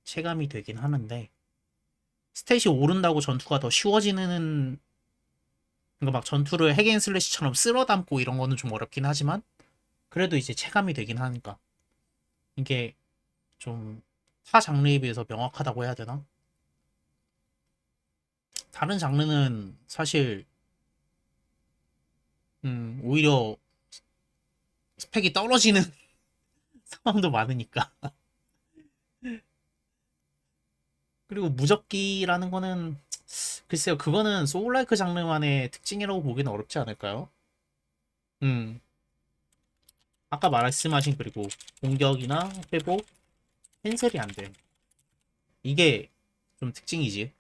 체감이 되긴 하는데, 스탯이 오른다고 전투가 더 쉬워지는, 그러니까 막 전투를 핵앤슬래시처럼 쓸어 담고 이런 거는 좀 어렵긴 하지만, 그래도 이제 체감이 되긴 하니까 이게 좀 타 장르에 비해서 명확하다고 해야 되나? 다른 장르는 사실 오히려 스펙이 떨어지는 상황도 많으니까. 그리고 무적기라는 거는 글쎄요, 그거는 소울라이크 장르만의 특징이라고 보기는 어렵지 않을까요? 음 아까 말씀하신, 그리고 공격이나 회복, 캔슬이 안 돼. 이게 좀 특징이지.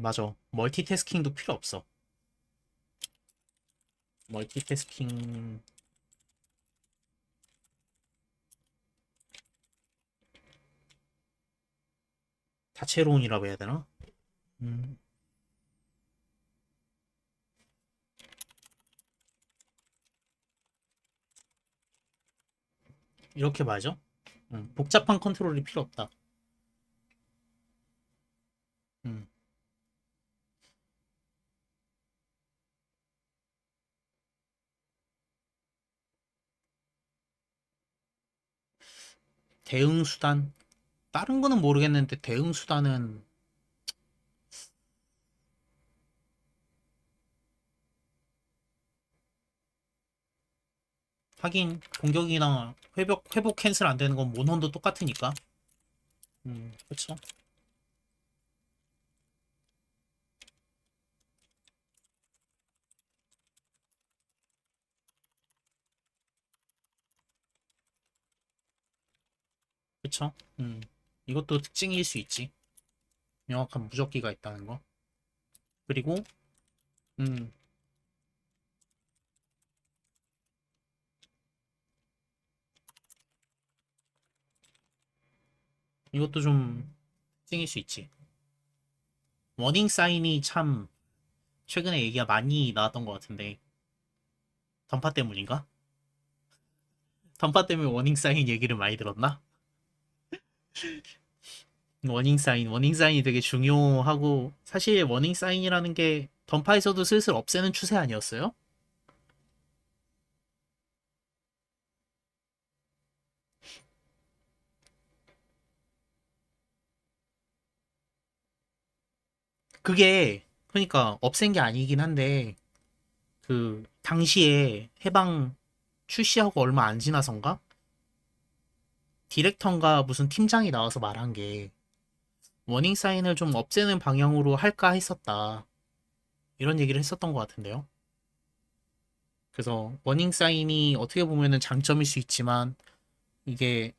맞아. 멀티태스킹도 필요 없어. 멀티태스킹. 다채로운이라고 해야 되나? 음, 이렇게 말죠. 복잡한 컨트롤이 필요 없다. 음, 대응 수단. 다른 거는 모르겠는데 대응 수단은, 하긴 공격이나 회복 캔슬 안 되는 건 몬헌도 똑같으니까. 그렇죠. 그렇죠. 이것도 특징일 수 있지. 명확한 무적기가 있다는 거. 그리고 음, 이것도 좀 특징일 수 있지. 워닝 사인이 참 최근에 얘기가 많이 나왔던 것 같은데, 던파 때문인가? 던파 때문에 워닝 사인 얘기를 많이 들었나? 워닝 사인이 되게 중요하고, 사실 워닝 사인이라는 게 던파에서도 슬슬 없애는 추세 아니었어요? 그게 그러니까 없앤 게 아니긴 한데, 그 당시에 해방 출시하고 얼마 안 지나선가 디렉터인가 무슨 팀장이 나와서 말한 게, 워닝 사인을 좀 없애는 방향으로 할까 했었다, 이런 얘기를 했었던 것 같은데요. 그래서 워닝 사인이 어떻게 보면은 장점일 수 있지만, 이게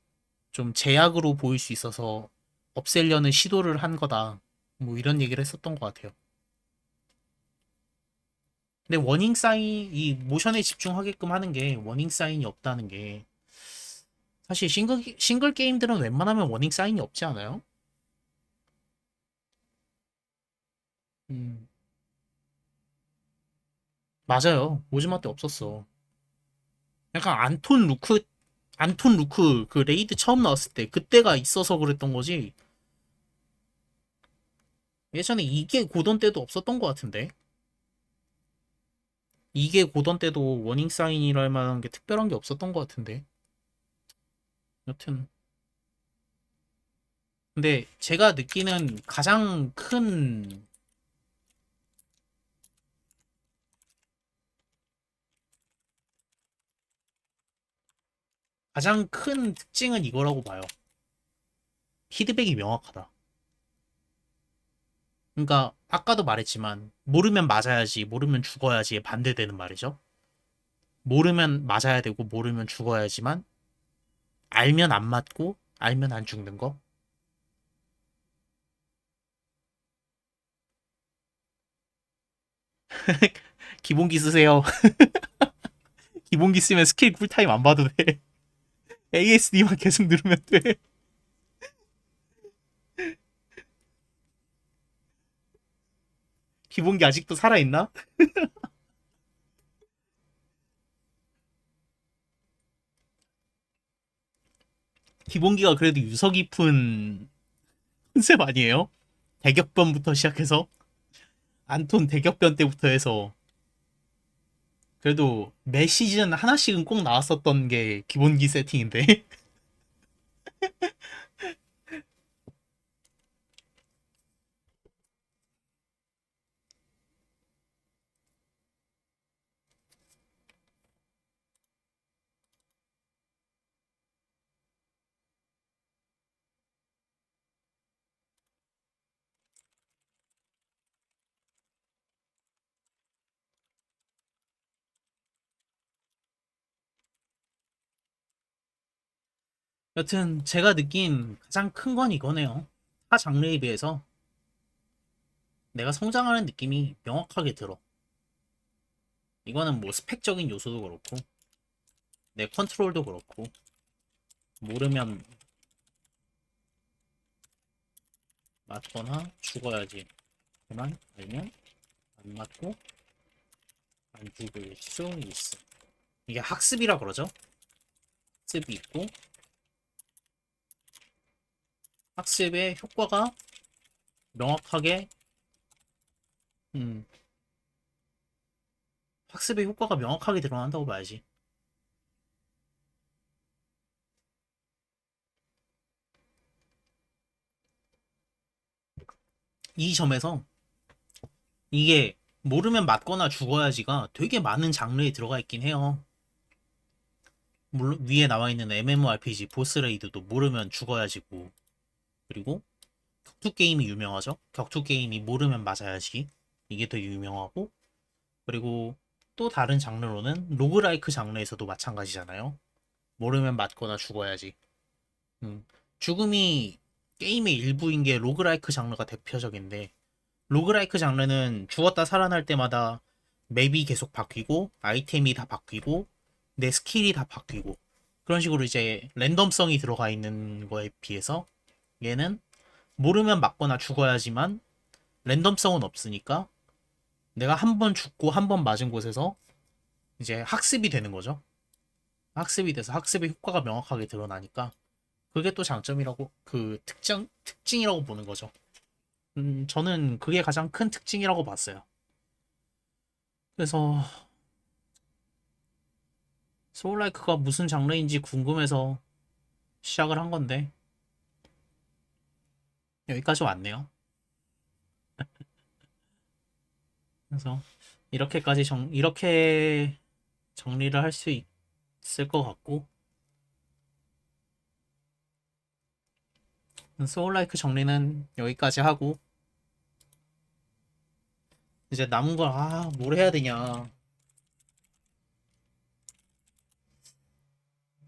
좀 제약으로 보일 수 있어서 없애려는 시도를 한 거다, 뭐 이런 얘기를 했었던 것 같아요. 근데 워닝 사인, 이 모션에 집중하게끔 하는 게 워닝 사인이 없다는 게, 사실 싱글 게임들은 웬만하면 워닝 사인이 없지 않아요? 음, 맞아요. 오즈마 때 없었어. 약간 안톤 루크 그 레이드 처음 나왔을 때 그때가 있어서 그랬던 거지. 예전에 이게 고던 때도 없었던 것 같은데. 이게 고던 때도 워닝 사인이랄 만한 게 특별한 게 없었던 것 같은데. 여튼. 근데 제가 느끼는 가장 큰 특징은 이거라고 봐요. 피드백이 명확하다. 그러니까 아까도 말했지만 모르면 맞아야지, 모르면 죽어야지에 반대되는 말이죠. 모르면 맞아야 되고 모르면 죽어야지만 알면 안 맞고 알면 안 죽는 거. 기본기 쓰세요. 기본기 쓰면 스킬 쿨타임 안 봐도 돼. ASD만 계속 누르면 돼. 기본기 아직도 살아있나? 기본기가 그래도 유서 깊은 컨셉 아니에요? 대격변부터 시작해서 안톤 대격변 때부터 해서 그래도 매 시즌 하나씩은 꼭 나왔었던 게 기본기 세팅인데. 여튼 제가 느낀 가장 큰 건 이거네요. 타 장르에 비해서 내가 성장하는 느낌이 명확하게 들어. 이거는 뭐 스펙적인 요소도 그렇고 내 컨트롤도 그렇고 모르면 맞거나 죽어야지. 그만 알면 안 맞고 안 죽을 수 있어. 이게 학습이라 그러죠. 학습이 있고 학습의 효과가 명확하게 음, 학습의 효과가 명확하게 드러난다고 봐야지. 이 점에서 이게 모르면 맞거나 죽어야지가 되게 많은 장르에 들어가 있긴 해요. 물론 위에 나와 있는 MMORPG 보스레이드도 모르면 죽어야지고 그리고 격투 게임이 유명하죠. 격투 게임이 모르면 맞아야지 이게 더 유명하고 그리고 또 다른 장르로는 로그라이크 장르에서도 마찬가지잖아요. 모르면 맞거나 죽어야지. 음, 죽음이 게임의 일부인 게 로그라이크 장르가 대표적인데 로그라이크 장르는 죽었다 살아날 때마다 맵이 계속 바뀌고 아이템이 다 바뀌고 내 스킬이 다 바뀌고 그런 식으로 이제 랜덤성이 들어가 있는 거에 비해서 얘는 모르면 맞거나 죽어야지만 랜덤성은 없으니까 내가 한 번 죽고 한 번 맞은 곳에서 이제 학습이 되는 거죠. 학습이 돼서 학습의 효과가 명확하게 드러나니까 그게 또 장점이라고 그 특징이라고 보는 거죠. 저는 그게 가장 큰 특징이라고 봤어요. 그래서 소울라이크가 무슨 장르인지 궁금해서 시작을 한 건데 여기까지 왔네요. 그래서 이렇게 정리를 할 수 있을 것 같고 소울라이크 정리는 여기까지 하고 이제 남은 걸 뭘 해야 되냐